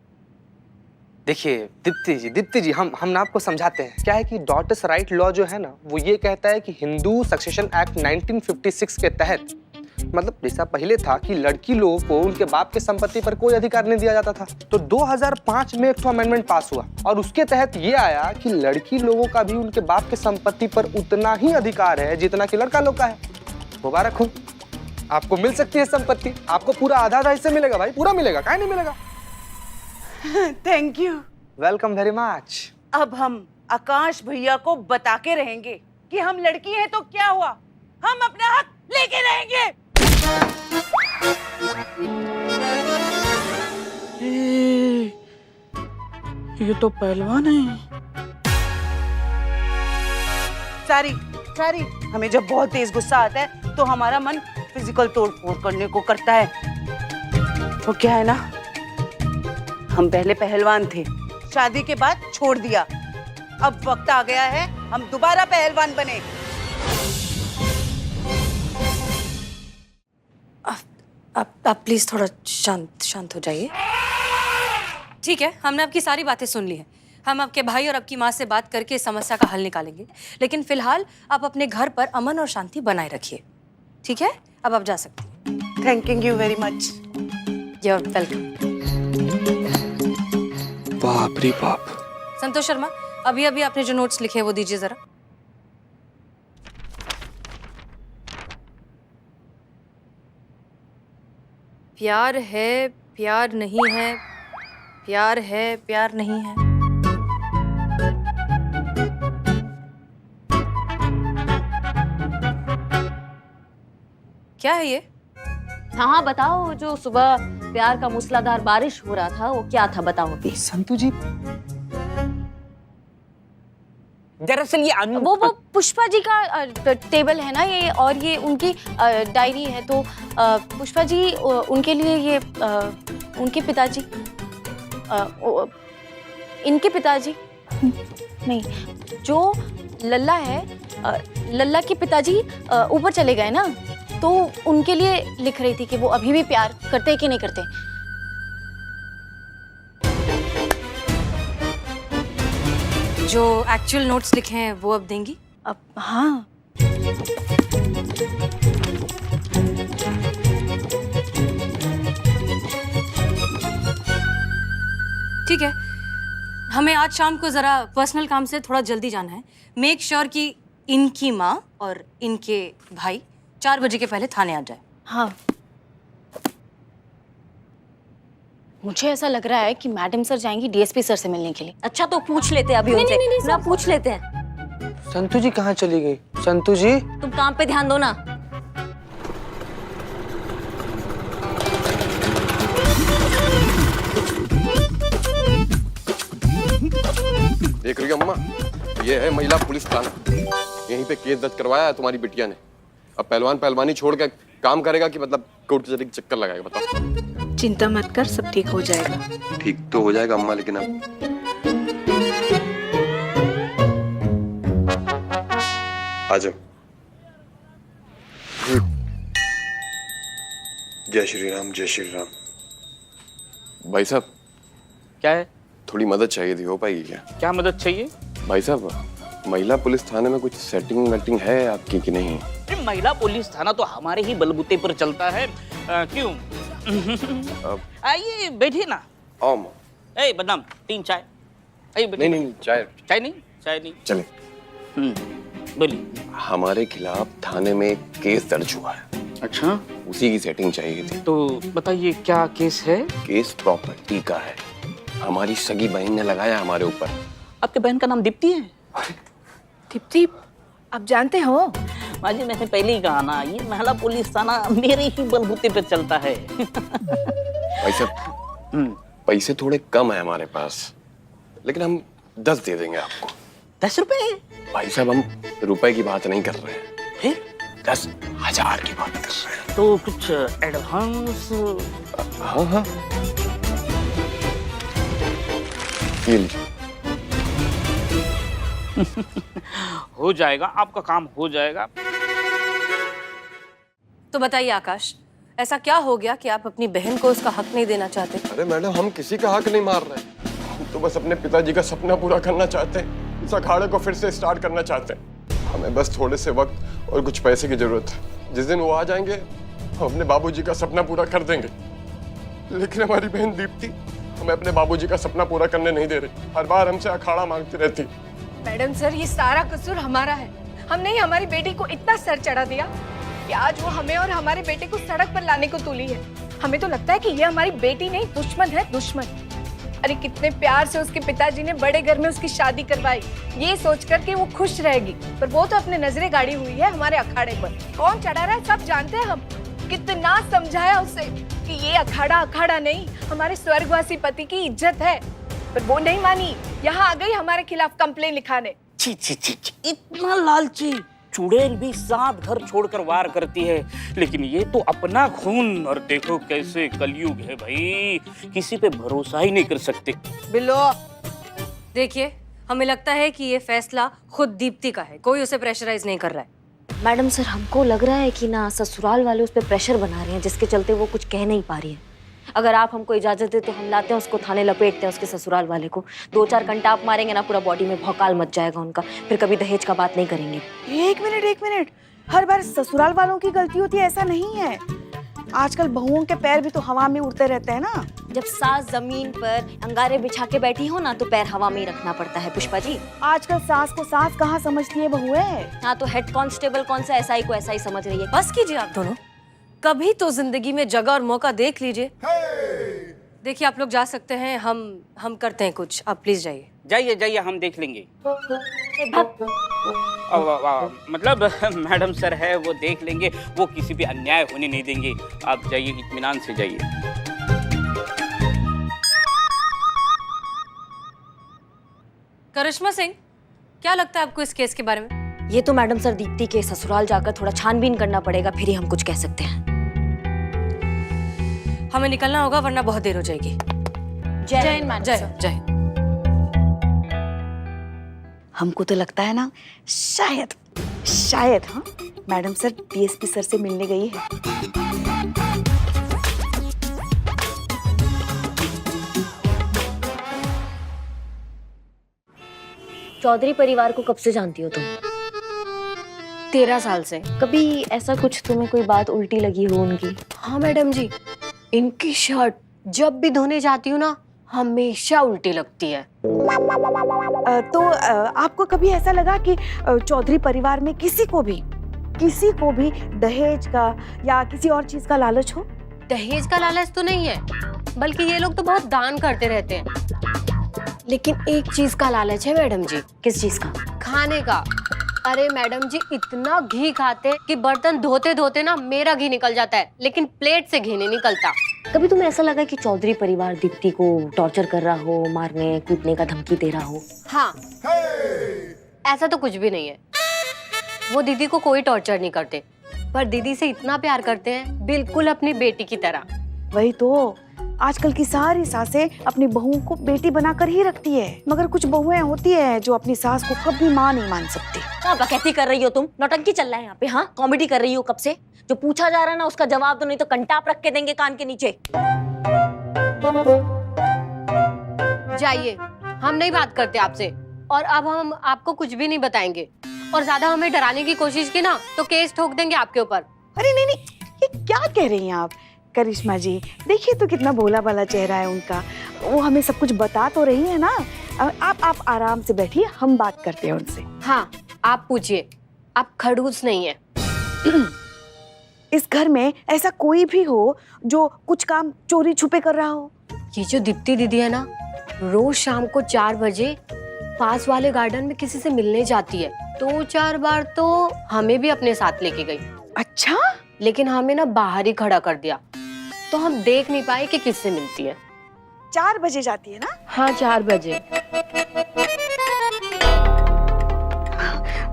देखिए दीप्ति जी हम ना आपको समझाते हैं। क्या है कि डॉटर्स राइट लॉ जो है ना, वो ये कहता है कि हिंदू सक्सेशन एक्ट 1956 के तहत, मतलब जैसा पहले था कि लड़की लोगों को उनके बाप के संपत्ति पर कोई अधिकार नहीं दिया जाता था, तो 2005 में एक अमेंडमेंट पास हुआ और उसके तहत ये आया कि लड़की लोगों का भी उनके बाप के संपत्ति पर उतना ही अधिकार है जितना कि लड़का लोग का है। मुबारक हो, आपको मिल सकती है संपत्ति। आपको पूरा आधा हिस्सा मिलेगा भाई, पूरा मिलेगा, काहे नहीं मिलेगा।
Thank you,
welcome very much.
अब हम आकाश भैया को बता के रहेंगे कि हम लड़की हैं तो क्या हुआ, हम अपना हक लेके रहेंगे। ये तो पहलवान है। सारी हमें जब बहुत तेज गुस्सा आता है तो हमारा मन फिजिकल तोड़फोड़ करने को करता है। वो क्या है ना, हम पहले पहलवान थे, शादी के बाद छोड़ दिया। अब वक्त आ गया है हम दोबारा पहलवान बने।
आप प्लीज थोड़ा शांत हो जाइए। ठीक है, हमने आपकी सारी बातें सुन ली हैं। हम आपके भाई और आपकी माँ से बात करके इस समस्या का हल निकालेंगे, लेकिन फिलहाल आप अपने घर पर अमन और शांति बनाए रखिए। ठीक है, अब आप जा सकते हैं।
Thank you very much.
You are welcome.
बाप रे बाप।
संतोष शर्मा, अभी आपने जो नोट्स लिखे हैं वो दीजिए जरा। प्यार है, प्यार नहीं है, प्यार है, प्यार नहीं है। क्या है ये?
हाँ बताओ, जो सुबह प्यार का मूसलाधार बारिश हो रहा था वो क्या था, बताओ अभी।
संतू जी,
दरअसल ये
वो पुष्पा जी का टेबल है ना ये, और ये उनकी डायरी है। तो पुष्पा जी उनके लिए ये उनके पिताजी, इनके पिताजी नहीं, जो लल्ला है, लल्ला के पिताजी ऊपर चले गए ना, तो उनके लिए लिख रही थी कि वो अभी भी प्यार करते हैं कि नहीं करते।
जो एक्चुअल नोट्स लिखे हैं वो अब देंगी?
अब हाँ,
ठीक है। हमें आज शाम को जरा पर्सनल काम से थोड़ा जल्दी जाना है। मेक श्योर कि इनकी माँ और इनके भाई 4 बजे के पहले थाने आ जाए।
हाँ।
मुझे ऐसा लग रहा है कि मैडम सर जाएंगी डीएसपी सर से मिलने के लिए।
अच्छा तो पूछ लेते हैं अभी उनसे।
नहीं,
ना पूछ लेते हैं।
संतू जी कहाँ चली गई? संतू जी,
तुम काम पे ध्यान दो ना।
देख रही हो अम्मा, ये है महिला पुलिस थाना। यहीं पे केस दर्ज करवाया है तुम्हारी बिटिया ने। अब पहलवान पहलवानी छोड़ के काम करेगा कि मतलब कोर्ट कचहरी के चक्कर लगाएगा, बताओ।
चिंता मत कर, सब ठीक हो जाएगा।
ठीक तो हो जाएगा अम्मा, लेकिन अब आ जाओ। जय श्री राम, जय श्री राम। भाई साहब,
क्या है?
थोड़ी मदद चाहिए थी, हो पाएगी क्या?
क्या मदद चाहिए?
भाई साहब, महिला पुलिस थाने में कुछ सेटिंग वेटिंग है आपकी कि नहीं?
अरे महिला पुलिस थाना तो हमारे ही बलबूते पर चलता है। क्यों? आइए बैठिए ना।
ओम।
ए बदनाम, 3 चाय। आइए बैठिए।
नहीं, चाय
चाय नहीं।
चले।
बोलिए।
हमारे खिलाफ थाने में एक केस दर्ज हुआ है।
अच्छा,
उसी की सेटिंग चाहिए थी।
तो बताइए क्या केस है?
केस प्रॉपर्टी का है। हमारी सगी बहन ने लगाया हमारे ऊपर।
आपके बहन का नाम दीप्ति है?
दीप्ति, आप जानते हो?
माँ जी, मैंने पहले ही कहा ना, ये महिला पुलिस थाना मेरे ही बलबूते पे चलता है।
भाई साहब, पैसे थोड़े कम है हमारे पास, लेकिन हम 10 दे देंगे आपको।
10 रुपए?
भाई साहब, हम रुपए की बात नहीं कर रहे हैं।
फिर?
10,000 की बात कर रहे हैं।
तो कुछ एडवांस?
हाँ। ये लीजिए।
हो जाएगा, आपका काम हो जाएगा।
तो बताइए आकाश, ऐसा क्या हो गया कि आप अपनी बहन को उसका हक नहीं देना चाहते?
अरे मैडम, हम किसी का हक नहीं मार रहे, हम तो बस अपने पिताजी का सपना पूरा करना चाहते हैं। इस अखाड़े को फिर से स्टार्ट करना चाहते हैं। हमें बस थोड़े से वक्त और कुछ पैसे की जरूरत है। जिस दिन वो आ जाएंगे, हम अपने बाबूजी का सपना पूरा कर देंगे। लेकिन हमारी बहन दीप्ति हमें अपने बाबूजी का सपना पूरा करने नहीं दे रही। हर बार हमसे अखाड़ा मांगती रहती।
मैडम सर, ये सारा कसूर हमारा है। हमने ही हमारी बेटी को इतना सर चढ़ा दिया कि आज वो हमें और हमारे बेटे को सड़क पर लाने को तुली है। हमें तो लगता है कि ये हमारी बेटी नहीं, दुश्मन है, दुश्मन। अरे कितने प्यार से उसके पिताजी ने बड़े घर में उसकी शादी करवाई, ये सोचकर कि वो खुश रहेगी, पर वो तो अपने नजरें गाड़ी हुई है हमारे अखाड़े पर। कौन चढ़ा रहा है सब जानते हैं हम। कितना समझाया उसे कि ये अखाड़ा नहीं, हमारे स्वर्गवासी पति की इज्जत है, पर वो नहीं मानी। यहाँ आ गई हमारे खिलाफ कंप्लेन लिखाने।
छी, इतना लालची चुड़ैल भी 7 घर छोड़कर वार करती है, लेकिन ये तो अपना खून। और देखो कैसे कलयुग है भाई, किसी पे भरोसा ही नहीं कर सकते।
बिल्लो, देखिए, हमें लगता है कि ये फैसला खुद दीप्ति का है, कोई उसे प्रेशराइज नहीं कर रहा है।
मैडम सर, हमको लग रहा है कि ना ससुराल वाले उस पर प्रेशर बना रहे हैं, जिसके चलते वो कुछ कह नहीं पा रही है। अगर आप हमको इजाजत दे तो हम लाते हैं उसको थाने, लपेटते हैं उसके ससुराल वाले को। 2-4 घंटा आप मारेंगे ना, पूरा बॉडी में भौकाल मच जाएगा उनका। फिर कभी दहेज का बात नहीं करेंगे।
एक मिनट, हर बार ससुराल वालों की गलती होती है ऐसा नहीं है। आजकल बहुओं के पैर भी तो हवा में उड़ते रहते हैं ना।
जब सास जमीन पर अंगारे बिछा के बैठी हो ना, तो पैर हवा में ही रखना पड़ता है पुष्पा जी।
आजकल सास को सास कहाँ समझती है बहुएं।
हाँ, तो हेड कांस्टेबल कौन सा एसआई को ऐसा ही समझ रही है।
बस कीजिए आप दोनों, कभी तो जिंदगी में जगह और मौका देख लीजिए। देखिए, आप लोग जा सकते हैं, हम करते हैं कुछ। आप प्लीज जाइए।
जाइए, हम देख लेंगे। मतलब मैडम सर है, वो देख लेंगे, वो किसी भी अन्याय होने नहीं देंगे। आप जाइए, इत्मीनान से जाइए।
करिश्मा सिंह, क्या लगता है आपको इस केस के बारे में?
ये तो मैडम सर दीप्ति के ससुराल जाकर थोड़ा छानबीन करना पड़ेगा, फिर ही हम कुछ कह सकते हैं।
हमें निकलना होगा, वरना बहुत देर हो जाएगी। जय।
हमको तो लगता है ना, शायद हाँ, मैडम सर डीएसपी सर से मिलने गई है।
चौधरी परिवार को कब से जानती हो तुम?
13 साल से।
कभी ऐसा कुछ तुम्हें कोई बात उल्टी लगी हो उनकी?
हाँ मैडम जी, इनकी शर्ट जब भी धोने जाती हूँ ना, हमेशा उल्टी लगती है।
तो आपको कभी ऐसा लगा कि चौधरी परिवार में किसी को भी दहेज का या किसी और चीज का लालच हो?
दहेज का लालच तो नहीं है, बल्कि ये लोग तो बहुत दान करते रहते हैं। लेकिन एक चीज का लालच है मैडम जी।
किस चीज का?
खाने का। अरे मैडम जी, इतना घी खाते हैं कि बर्तन धोते धोते ना मेरा घी निकल जाता है, लेकिन प्लेट से घी नहीं निकलता।
कभी तुम्हें ऐसा लगा कि चौधरी परिवार दीप्ति को टॉर्चर कर रहा हो, मारने कूटने का धमकी दे रहा हो?
हाँ, ऐसा तो कुछ भी नहीं है। वो दीदी को कोई टॉर्चर नहीं करते, पर दीदी से इतना प्यार करते हैं, बिल्कुल अपनी बेटी की तरह।
वही तो, आजकल की सारी सासें अपनी बहुओं को बेटी बनाकर ही रखती है, मगर कुछ बहुएं होती है जो अपनी सास को कभी मां नहीं मान सकती।
क्या बकैती कर रही हो तुम? नौटंकी चल रहा है यहाँ पे। हाँ, कॉमेडी कर रही हो कब से? जो पूछा जा रहा है ना, उसका जवाब दो, नहीं तो कंटाप रख के देंगे कान के नीचे।
जाइए, हम नहीं बात करते आपसे, और अब हम आपको कुछ भी नहीं बताएंगे, और ज्यादा हमें डराने की कोशिश की ना तो केस ठोक देंगे आपके ऊपर।
अरे नहीं नहीं, ये क्या कह रही हैं आप? करिश्मा जी देखिए तो कितना भोला भाला चेहरा है उनका, वो हमें सब कुछ बता तो रही है ना। आप आराम से बैठिए, हम बात करते हैं उनसे।
हाँ, आप पूछिए, आप खड़ूस नहीं है।
इस घर में ऐसा कोई भी हो जो कुछ काम चोरी छुपे कर रहा हो?
ये जो दीप्ति दीदी है ना, रोज शाम को 4 बजे पास वाले गार्डन में किसी से मिलने जाती है। 2-4 बार तो हमें भी अपने साथ लेके गई।
अच्छा?
लेकिन हमें ना बाहर ही खड़ा कर दिया, तो हम देख नहीं पाए कि किससे मिलती है।
4 बजे जाती है ना?
हाँ, 4 बजे।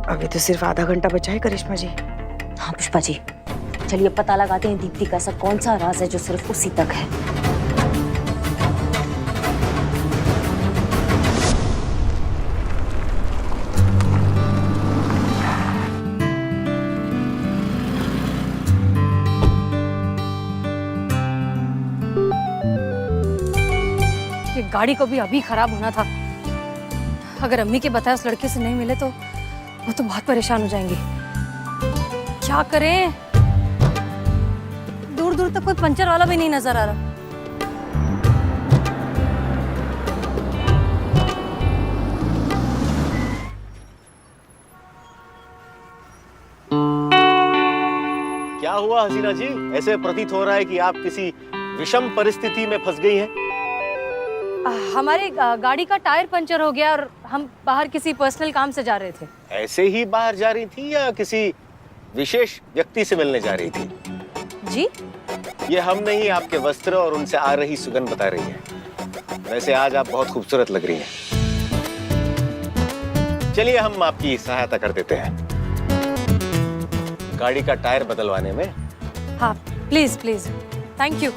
अभी तो सिर्फ आधा घंटा बचा है करिश्मा जी।
हाँ पुष्पा जी, चलिए पता लगाते हैं दीप्ति का ऐसा कौन सा राज है जो सिर्फ उसी तक है।
ये गाड़ी को भी अभी खराब होना था। अगर अम्मी के बताए उस लड़के से नहीं मिले तो वो तो बहुत परेशान हो जाएंगी। क्या करें? दूर दूर तक कोई पंचर वाला भी नहीं नजर आ रहा।
क्या हुआ हसीना जी? ऐसे प्रतीत हो रहा है कि आप किसी विषम परिस्थिति में फंस गई हैं।
हमारी गाड़ी का टायर पंचर हो गया और हम बाहर किसी पर्सनल काम से जा रहे थे।
ऐसे ही बाहर जा रही थी या किसी विशेष व्यक्ति से मिलने जा रही थी?
जी?
ये हम नहीं, आपके वस्त्र और उनसे आ रही सुगंध बता रही है। वैसे आज आप बहुत खूबसूरत लग रही हैं। चलिए हम आपकी सहायता कर देते हैं गाड़ी का टायर बदलवाने में।
हाँ प्लीज प्लीज, थैंक यू।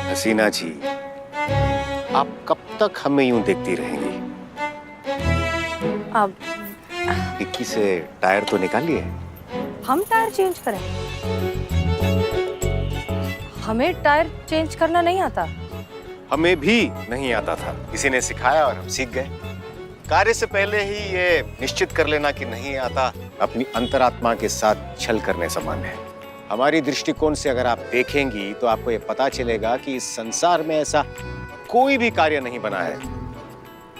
हसीना जी, आप कब तक हमें यूं देखती रहेंगी?
अब
डिक्की से टायर तो निकालिए।
हम टायर चेंज करें? हमें टायर चेंज करना नहीं आता।
हमें भी नहीं आता था, किसी ने सिखाया और हम सीख गए। कार्य से पहले ही ये निश्चित कर लेना कि नहीं आता अपनी अंतरात्मा के साथ छल करने समान है। हमारी दृष्टिकोण से अगर आप देखेंगी तो आपको ये पता चलेगा कि इस संसार में ऐसा कोई भी कार्य नहीं बना है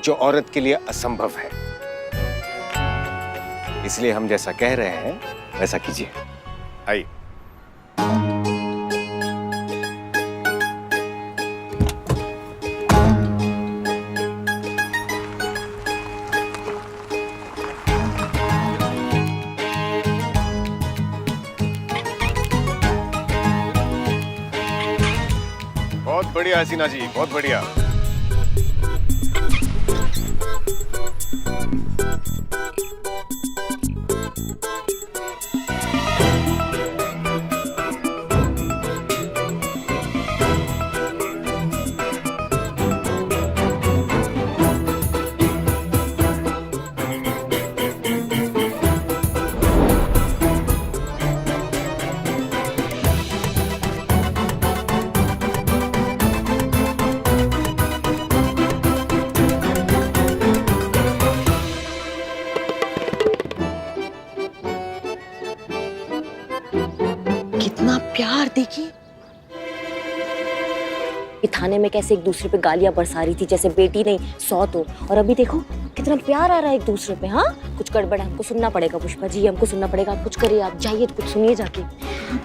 जो औरत के लिए असंभव है। इसलिए हम जैसा कह रहे हैं वैसा कीजिए। आइए। बहुत बढ़िया हसीना जी, बहुत बढ़िया।
कितना प्यार देखिए। ये थाने में कैसे एक दूसरे पे गालियां बरसा रही थी जैसे बेटी नहीं 100 तो, और अभी देखो कितना प्यार आ रहा है एक दूसरे पे। हाँ कुछ गड़बड़ है, हमको सुनना पड़ेगा पुष्पा जी, हमको सुनना पड़ेगा। आप कुछ करिए, आप जाइए कुछ सुनिए जाके।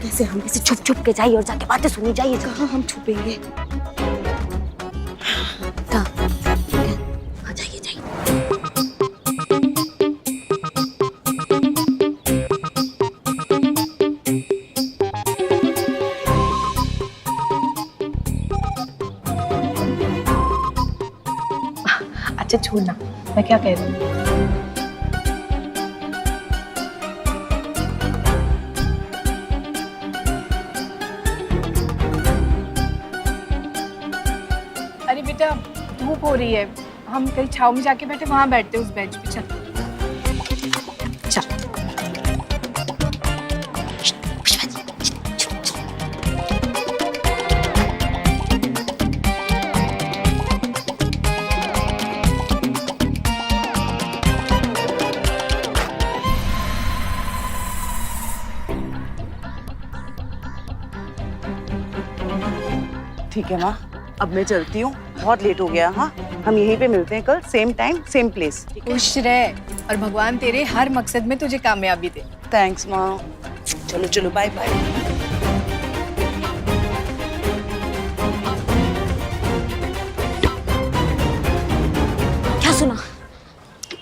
कैसे हम कैसे छुप छुप के जाइए और जाके बातें सुनी जाइए।
कहाँ हम छुपेंगे?
जाइए जाइए।
अच्छा छोड़ना, मैं क्या कह रही हूँ।
अरे बेटा धूप हो रही है, हम कहीं छाव में जाके बैठे, वहां बैठते उस बेंच पे। चल
ठीक है माँ, अब मैं चलती हूँ, बहुत लेट हो गया। हाँ, हम यहीं पे मिलते हैं कल, सेम टाइम सेम प्लेस।
खुश रह और भगवान तेरे हर मकसद में तुझे कामयाबी दे।
थैंक्स माँ। चलो चलो, बाय बाय।
क्या सुना?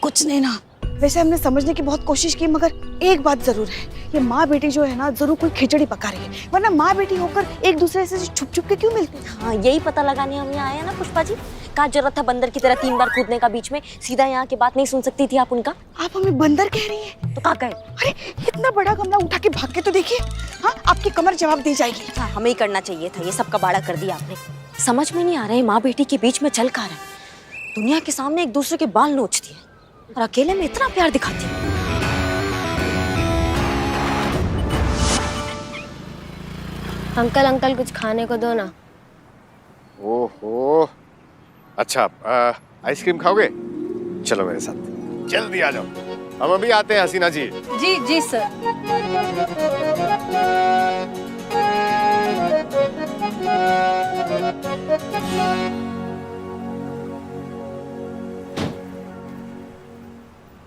कुछ नहीं ना। वैसे हमने समझने की बहुत कोशिश की, मगर एक बात जरूर है, ये माँ बेटी जो है ना, जरूर कोई खिचड़ी पका रही है, वरना माँ बेटी होकर एक दूसरे से छुप छुप के क्यों मिलते हैं?
हाँ, यही पता लगाने हम यहाँ आए हैं ना पुष्पा जी। क्या जरूरत था बंदर की तरह 3 बार कूदने का बीच में? सीधा यहाँ की बात नहीं सुन सकती थी आप उनका?
आप हमें बंदर कह रही है?
तो क्या कहे?
अरे इतना बड़ा गमला उठा के भाग के तो देखिए। हाँ, आपकी कमर जवाब दे जाएगी।
हाँ, हमें ही करना चाहिए था, ये सब कबाड़ा कर दिया आपने। समझ में नहीं आ रहा है माँ बेटी के बीच में चल का रहा है। दुनिया के सामने एक दूसरे के बाल नोचती है और अकेले में इतना प्यार दिखाती है।
अंकल अंकल कुछ खाने को दो ना।
ओहो, अच्छा आइसक्रीम खाओगे? चलो मेरे साथ, जल्दी आ जाओ, हम अभी आते हैं हसीना जी।
जी जी सर।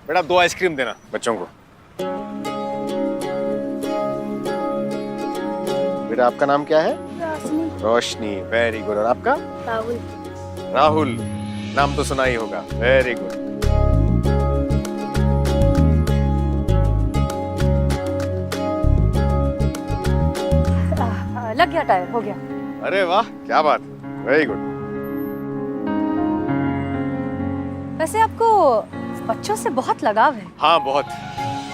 बेटा 2 आइसक्रीम देना बच्चों को। बेटा आपका नाम क्या है? रोशनी। Very good. और आपका?
राहुल।
राहुल, नाम तो सुना ही होगा। Very good.
लग गया टायर, हो गया।
अरे वाह, क्या बात, वेरी गुड।
वैसे आपको बच्चों से बहुत लगाव है।
हाँ बहुत।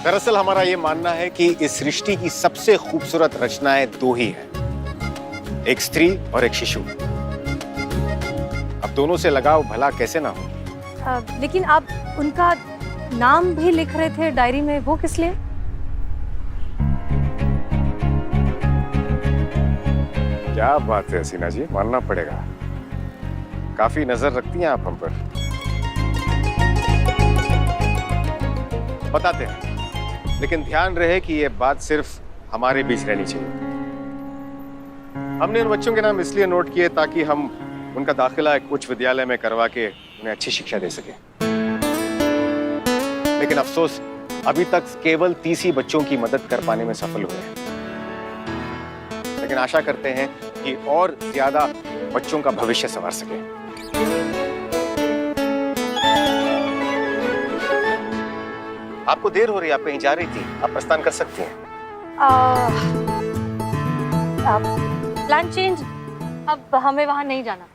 दरअसल हमारा ये मानना है कि इस सृष्टि की सबसे खूबसूरत रचनाएं 2 ही हैं, एक स्त्री और एक शिशु। अब दोनों से लगाव भला कैसे ना हो।
लेकिन आप उनका नाम भी लिख रहे थे डायरी में, वो किस लिए?
क्या बात है हसीना जी, मानना पड़ेगा, काफी नजर रखती हैं आप हम पर। बताते हैं, लेकिन ध्यान रहे कि ये बात सिर्फ हमारे बीच रहनी चाहिए। हमने उन बच्चों के नाम इसलिए नोट किए ताकि हम उनका दाखिला एक उच्च विद्यालय में करवा के उन्हें अच्छी शिक्षा दे सके। लेकिन अफसोस, अभी तक केवल 30 ही बच्चों की मदद कर पाने में सफल हुए हैं। लेकिन आशा करते हैं कि और ज्यादा बच्चों का भविष्य संवार सके। आपको देर हो रही है, आप कहीं जा रही थी, आप प्रस्थान कर सकती हैं।
प्लान चेंज, अब हमें वहां नहीं जाना।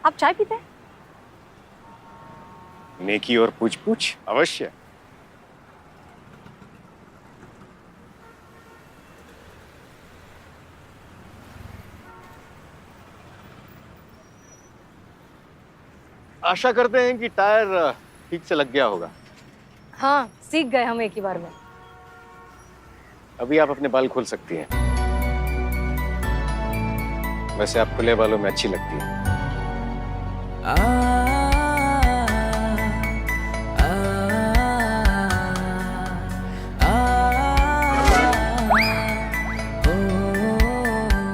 आप चाय पीते हैं?
नेकी और पूछ पूछ अवश्य। आशा करते हैं कि टायर ठीक से लग गया होगा।
हाँ, सीख गए हम एक ही बार में।
अभी आप अपने बाल खोल सकती हैं। वैसे आप खुले बालों में अच्छी लगती हैं।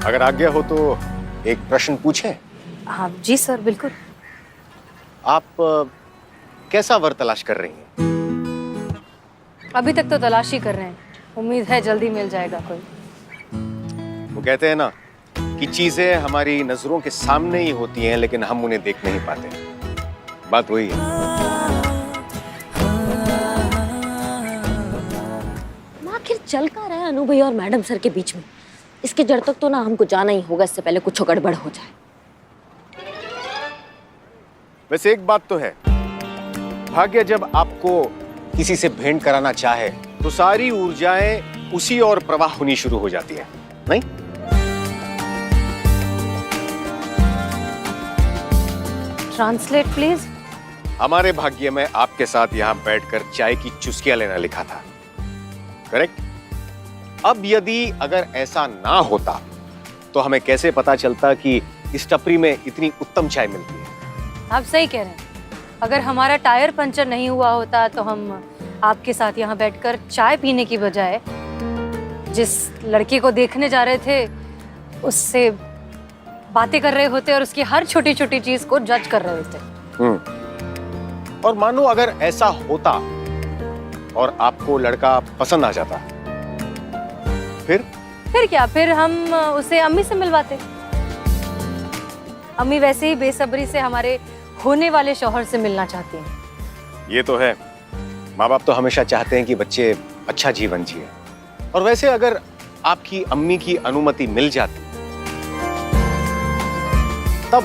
अगर आज्ञा हो तो एक प्रश्न पूछें?
हाँ जी सर, बिल्कुल।
आप कैसा वर तलाश कर रही हैं?
अभी तक तो तलाश ही कर रहे हैं, उम्मीद है जल्दी मिल जाएगा कोई।
वो कहते हैं ना कि चीजें हमारी नजरों के सामने ही होती हैं, लेकिन हम उन्हें देख नहीं पाते। बात वही है।
आखिर चल का रहा है अनु भैया और मैडम सर के बीच में? इसके जड़ तक तो ना हमको जाना ही होगा, इससे पहले कुछ गड़बड़ हो जाए।
वैसे एक बात तो है, भाग्य जब आपको किसी से भेंट कराना चाहे तो सारी ऊर्जाएं उसी और प्रवाह होनी शुरू हो जाती है, नहीं?
Translate please.
हमारे भाग्य में आपके साथ यहाँ बैठकर चाय की चुस्कियां लेना लिखा था, करेक्ट? अब यदि अगर ऐसा ना होता तो हमें कैसे पता चलता कि इस टपरी में इतनी उत्तम चाय मिलती है?
आप सही कह रहे हैं। अगर हमारा टायर पंचर नहीं हुआ होता तो हम आपके साथ यहाँ बैठकर चाय पीने की बजाय जिस लड़के को देखने जा रहे थे उससे बातें कर रहे होते और उसकी हर छोटी छोटी चीज को जज कर रहे होते।
और मानो अगर ऐसा होता और आपको लड़का पसंद आ जाता,
फिर क्या? फिर हम उसे अम्मी से मिलवाते। अम्मी वैसे ही बेसब्री से हमारे होने वाले शौहर से मिलना चाहती हैं।
ये तो है, माँ बाप तो हमेशा चाहते हैं कि बच्चे अच्छा जीवन जिए। और वैसे अगर आपकी अम्मी की अनुमति मिल जाती तब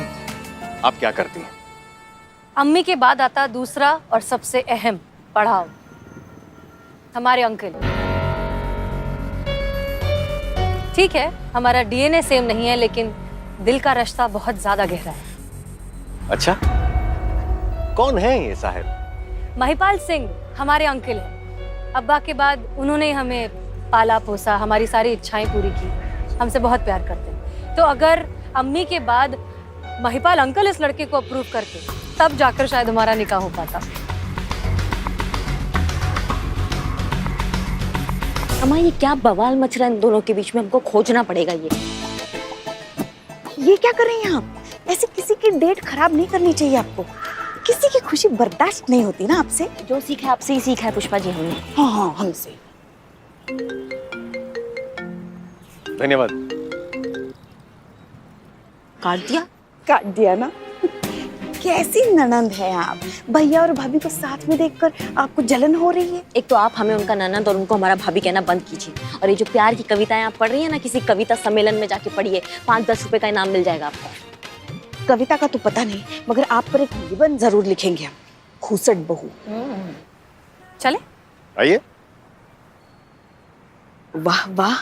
आप क्या करती हैं?
अम्मी के बाद आता दूसरा और सबसे अहम पड़ाव, हमारे अंकल। ठीक है, हमारा डीएनए सेम नहीं है लेकिन दिल का रिश्ता बहुत ज्यादा गहरा है।
अच्छा, कौन है ये साहब?
महिपाल सिंह हमारे अंकल हैं। अब्बा के बाद उन्होंने हमें पाला पोसा, हमारी सारी इच्छाएं पूरी की, हमसे बहुत प्यार करते हैं। तो अगर अम्मी के बाद महिपाल अंकल इस लड़के को अप्रूव करते तब जाकर शायद हमारा निकाह हो पाता।
अम्मा ये क्या बवाल मच रहा है इन दोनों के बीच में, हमको खोजना पड़ेगा।
ये क्या कर रही हैं आप? ऐसे किसी की डेट खराब नहीं करनी चाहिए आपको। किसी की खुशी बर्दाश्त नहीं होती ना आपसे।
जो सीखा है आपसे ही सीखा है पुष्पा जी हमने।
हाँ, हमसे।
धन्यवाद।
काट दिया ना। कैसी ननंद है आप? भैया और भाभी को साथ में देखकर आपको जलन हो रही है।
एक तो आप हमें उनका ननंद और उनको हमारा भाभी कहना बंद कीजिए। और ये जो प्यार की कविताएं आप पढ़ रही है ना, किसी कविता सम्मेलन में जाके पढ़िए, 5-10 रुपए का इनाम मिल जाएगा आपको।
कविता का तो पता नहीं, मगर आप पर एक निबंध जरूर लिखेंगे हम। खूसट बहू।
चले
आइए।
वाह वाह,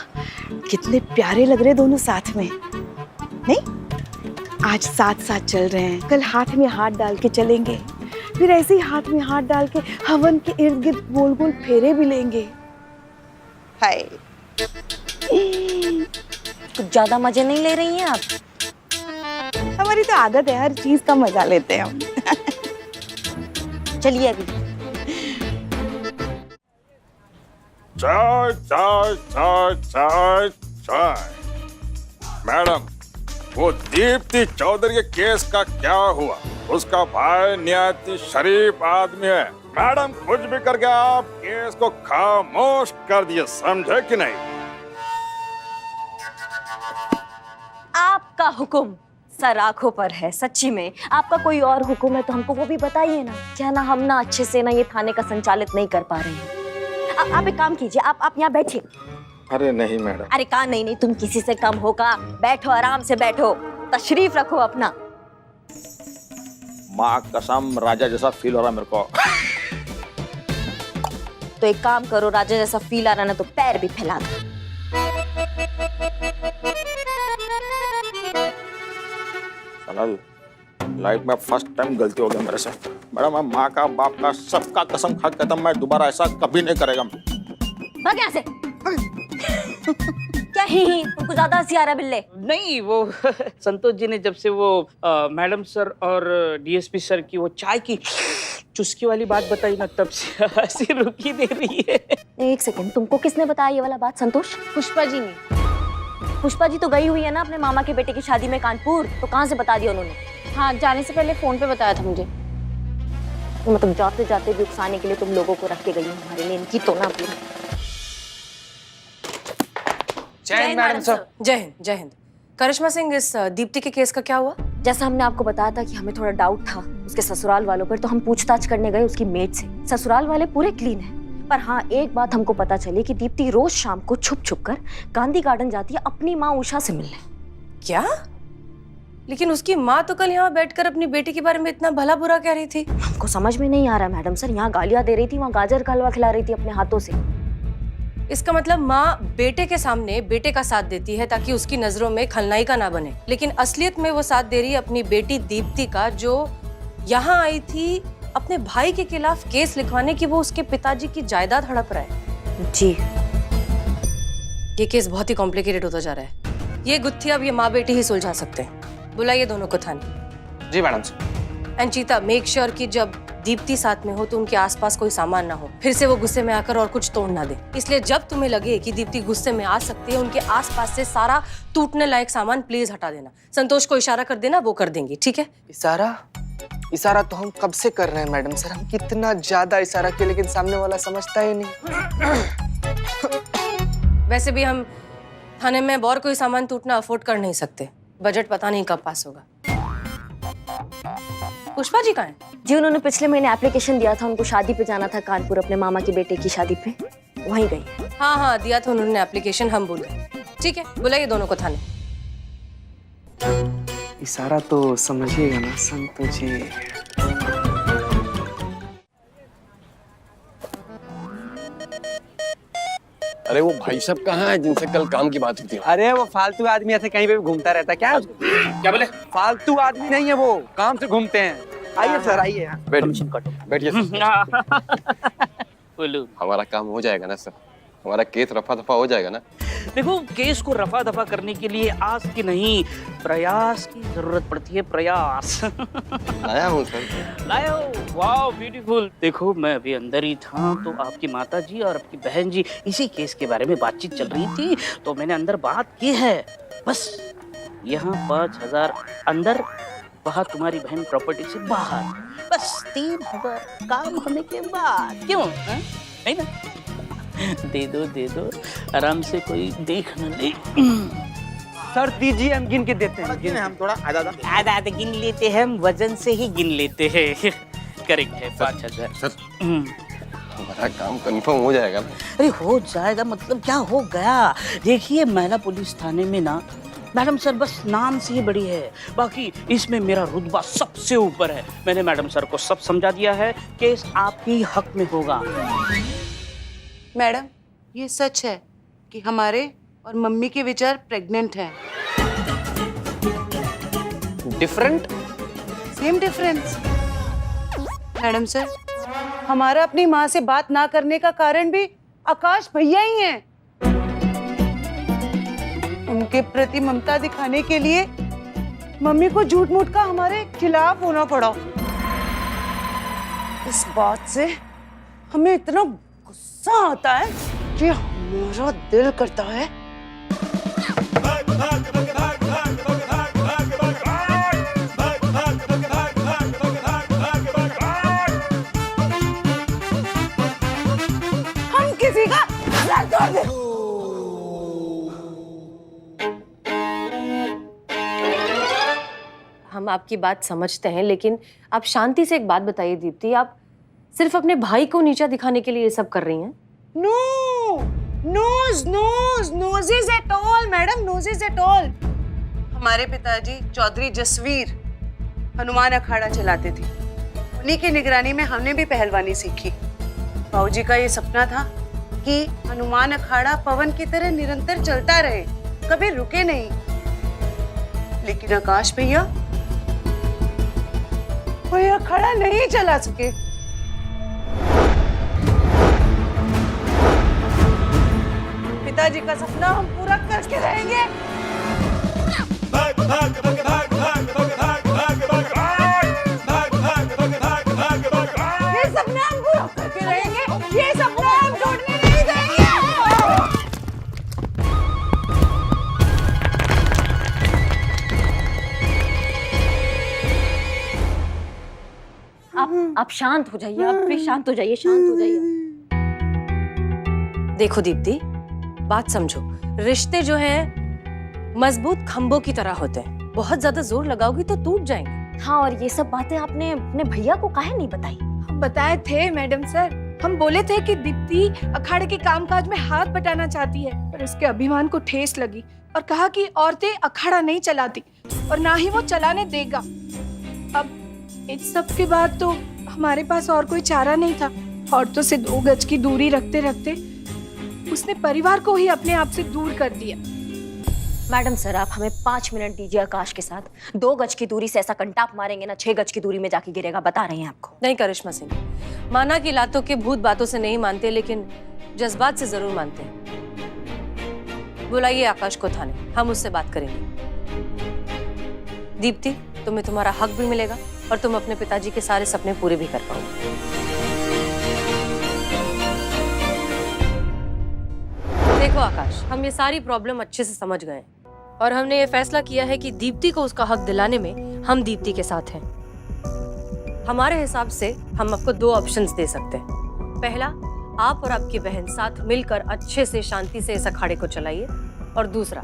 कितने प्यारे लग रहे दोनों साथ में। नहीं, आज साथ साथ चल रहे हैं, कल हाथ में हाथ डाल के चलेंगे, फिर ऐसे ही हाथ में हाथ डाल के हवन के इर्द गिर्द गोल गोल फेरे भी लेंगे। हाय,
कुछ ज्यादा मजे नहीं ले रही हैं आप?
हमारी तो आदत है, हर चीज का मजा लेते हैं हम।
चलिए अभी।
चाय चाय चाय चाय चाय। मैडम, वो दीप्ति चौधरी के केस का क्या हुआ? उसका भाई निहायत शरीफ आदमी है। मैडम, कुछ भी करके आप केस को खामोश कर दिए, समझे कि नहीं?
आपका हुक्म सर आंखों पर है। सच्ची में आपका कोई और हुक्म है तो हमको वो भी बताइए ना। क्या ना हम ना अच्छे से ना ये थाने का संचालित नहीं कर पा रहे हैं। आप एक काम कीजिए, आप यहाँ बैठिए।
अरे नहीं मैडम।
अरे कहा नहीं, तुम किसी से कम हो का? बैठो, आराम से बैठो, तशरीफ रखो अपना।
माँ कसम, राजा जैसा फील हो रहा मेरे को।
तो एक काम करो, राजा जैसा फील आ रहा ना तो पैर भी फैला दो।
लाइफ में फर्स्ट टाइम गलती हो गया मेरे से। मैडम, मैं माँ का बाप का सबका कसम खा के कहता हूं, मैं दोबारा ऐसा कभी नहीं करेगा।
भाग यहाँ से। क्या ही तुमको ज्यादा हंसी आ रहा है बिल्ले?
नहीं, वो संतोष जी ने जब से वो मैडम सर और डीएसपी सर की वो चाय की चुस्की वाली बात बताई ना, तब से हंसी रुकी दे रही है।
एक सेकंड, तुमको किसने बताया ये वाला बात? संतोष?
पुष्पा जी ने।
पुष्पा जी तो गई हुई है ना अपने मामा के बेटे की शादी में कानपुर, तो कहाँ से बता दिया उन्होंने?
हाँ, जाने से पहले फोन पे बताया था मुझे।
मतलब जाते जाते भी उकसाने के लिए तुम लोगों को रख के गई हो हमारे लिए। इनकी तो ना पूरी।
जय हिंद मैडम सर। जय हिंद, जय हिंद। करिश्मा सिंह, इस दीप्ति के केस का क्या हुआ?
जैसा हमने आपको बताया था कि हमें थोड़ा डाउट था उसके ससुराल वालों पर, तो हम पूछताछ करने गए उसकी मेड से। ससुराल वाले पूरे क्लीन हैं, पर हाँ एक बात हमको पता चली कि दीप्ति रोज शाम को छुप छुप कर गांधी गार्डन जाती है अपनी माँ उषा से मिलने।
क्या? लेकिन उसकी माँ तो कल यहाँ बैठकर अपनी बेटी के बारे में इतना भला बुरा कह रही थी।
हमको समझ में नहीं आ रहा मैडम सर, यहाँ गालियाँ दे रही थी, वहाँ गाजर का हलवा खिला रही थी अपने हाथों से।
इसका मतलब माँ बेटे के सामने बेटे का साथ देती है ताकि उसकी नजरों में खलनायिका ना बने, लेकिन असलियत में वो साथ दे रही है अपनी बेटी दीप्ति का, जो यहाँ आई थी अपने भाई के खिलाफ केस लिखवाने की वो उसके पिताजी की जायदाद हड़प रहा है।
जी।
ये केस बहुत ही कॉम्प्लिकेटेड होता जा रहा है। ये गुत्थी अब ये माँ बेटी ही सुलझा सकते हैं। बुलाइए दोनों को थाने।
जी मैडम सर।
एंड चीता, मेक श्योर कि जब दीप्ति साथ में हो तो उनके आसपास कोई सामान ना हो, फिर से वो गुस्से में आकर और कुछ तोड़ ना दे। इसलिए जब तुम्हें लगे कि दीप्ति गुस्से में आ सकती है, उनके आसपास से सारा टूटने लायक सामान प्लीज हटा देना। संतोष को इशारा कर देना, वो कर देंगी, ठीक है?
इशारा तो हम कब से कर रहे हैं मैडम सर। हम कितना ज्यादा इशारा किए लेकिन सामने वाला समझता ही नहीं।
वैसे भी हम थाने में और कोई सामान टूटना अफोर्ड कर नहीं सकते। बजट पता नहीं कब पास होगा। पुष्पा जी कहाँ हैं?
जी उन्होंने पिछले महीने एप्लीकेशन दिया था, उनको शादी पे जाना था कानपुर, अपने मामा के बेटे की शादी पे, वहीं गई।
हाँ दिया था उन्होंने एप्लीकेशन, हम भूल गए। ठीक है, बुलाइए दोनों को थाने।
इशारा तो समझिएगा ना संतोष जी।
अरे वो भाई साहब कहाँ है जिनसे कल काम की बात हुई थी?
अरे वो फालतू आदमी ऐसे कहीं पे भी घूमता रहता है क्या?
क्या बोले?
फालतू आदमी नहीं है वो, काम से घूमते हैं। आइए सर आइए।
बैठिए
बोलो।
हमारा काम हो जाएगा ना सर, हमारा केस रफा दफा हो जाएगा ना?
देखो, केस को रफा दफा करने के लिए आज की नहीं प्रयास की जरूरत पड़ती है। प्रयास।
लाया हूँ सर।
लाया हो? वाह ब्यूटीफुल। देखो, मैं अभी अंदर ही था तो आपकी माता जी और आपकी बहन जी इसी केस के बारे में बातचीत चल रही थी, तो मैंने अंदर बात की है। बस यहाँ 5,000 अंदर, वहाँ तुम्हारी बहन प्रॉपर्टी से बाहर। बस 3,000 काम होने के बाद। क्यों है? नहीं ना? दे दो, आराम से कोई देख न ले।
सर दीजिए, हम गिन के देते हैं। हम थोड़ा
आधा गिन लेते हैं, हम वजन से ही गिन लेते हैं। करेक्ट है, 5,000।
सर हमारा काम कंफर्म हो जाएगा ना?
अरे हो जाएगा मतलब क्या हो गया? देखिए, महिला पुलिस थाने में ना मैडम सर बस नाम से ही बड़ी है, बाकी इसमें मेरा रुतबा सबसे ऊपर है। मैंने मैडम सर को सब समझा दिया है, केस आपके हक में होगा।
मैडम, ये सच है कि हमारे और मम्मी के विचार प्रेग्नेंट हैं।
Different?
Same difference. Madam sir, हमारा अपनी माँ से बात ना करने का कारण भी आकाश भैया ही हैं। उनके प्रति ममता दिखाने के लिए मम्मी को झूठ मूठ का हमारे खिलाफ होना पड़ा। इस बात से हमें इतना गुस्सा आता है कि हमारा दिल करता है हम किसी का सर तोड़ दें।
हम आपकी बात समझते हैं, लेकिन आप शांति से एक बात बताइए दीप्ति, आप सिर्फ अपने भाई को नीचा दिखाने के लिए ये सब कर रही हैं?
No, noses at all madam, noses at all. हमारे पिताजी चौधरी जसवीर हनुमान अखाड़ा चलाते थे। उन्हीं की निगरानी में हमने भी पहलवानी सीखी। बाबूजी का ये सपना था कि हनुमान अखाड़ा पवन की तरह निरंतर चलता रहे, कभी रुके नहीं। लेकिन आकाश भैया कोई अखाड़ा नहीं चला सके। पिताजी का सपना हम पूरा करके रहेंगे। ये सपना हम पूरा करके रहेंगे। ये सपना हम टूटने नहीं देंगे।
आप शांत हो जाइए, आप प्लीज शांत हो जाइए, शांत हो जाइए।
देखो दीप्ति, बात समझो, रिश्ते जो हैं मजबूत खंभों की तरह होते हैं, बहुत ज्यादा जोर लगाओगी तो टूट जाएंगे।
हाँ, और ये सब बातें आपने अपने भैया को काहे नहीं बताई?
हम बताए थे मैडम सर, हम बोले थे कि दीप्ति अखाड़े के कामकाज में हाथ बटाना चाहती है, पर उसके अभिमान को ठेस लगी और कहा कि औरतें अखाड़ा नहीं चलाती और ना ही वो चलाने देगा। अब इस सब के बाद तो हमारे पास और कोई चारा नहीं था। औरतों से 2 गज की दूरी रखते रखते उसने परिवार को ही अपने आप से दूर कर दिया।
मैडम सर, आप हमें 5 मिनट दीजिए आकाश के साथ। 2 गज की दूरी से ऐसा कंटाप मारेंगे ना, 6 गज की दूरी में जाके गिरेगा, बता रहे हैं आपको।
नहीं करिश्मा सिंह, माना कि लातों के भूत बातों से नहीं मानते, लेकिन जज्बात से जरूर मानते हैं। बुलाइए आकाश को थाने, हम उससे बात करेंगे। दीप्ति, तुम्हें तुम्हारा हक भी मिलेगा और तुम अपने पिताजी के सारे सपने पूरे भी कर पाओगे। देखो आकाश, हम ये सारी प्रॉब्लम अच्छे से समझ गए हैं और हमने ये फैसला किया है कि दीप्ति को उसका हक दिलाने में हम दीप्ति के साथ हैं। हमारे हिसाब से हम आपको 2 ऑप्शंस दे सकते हैं। पहला, आप और आपकी बहन साथ मिलकर अच्छे से शांति से इस अखाड़े को चलाइए, और दूसरा,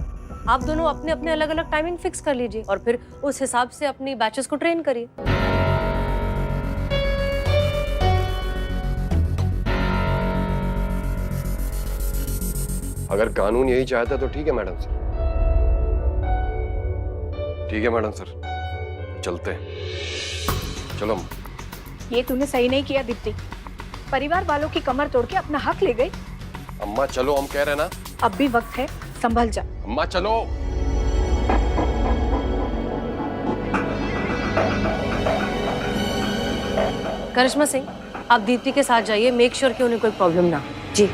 आप दोनों अपने अपने अलग अलग टाइमिंग फिक्स कर लीजिए और फिर उस हिसाब से अपनी बैचेस को ट्रेन करिए।
अगर कानून यही चाहता तो ठीक है मैडम सर, ठीक है मैडम सर, चलते हैं। चलो।
ये तूने सही नहीं किया दीप्ति। परिवार वालों की कमर तोड़ के अपना हक ले गई।
अम्मा चलो, हम कह रहे हैं ना।
अब भी वक्त है, संभल जा।
अम्मा चलो।
करिश्मा सिंह, आप दीप्ति के साथ जाइए, मेक श्योर कि उन्हें कोई प्रॉब्लम ना हो।
जी।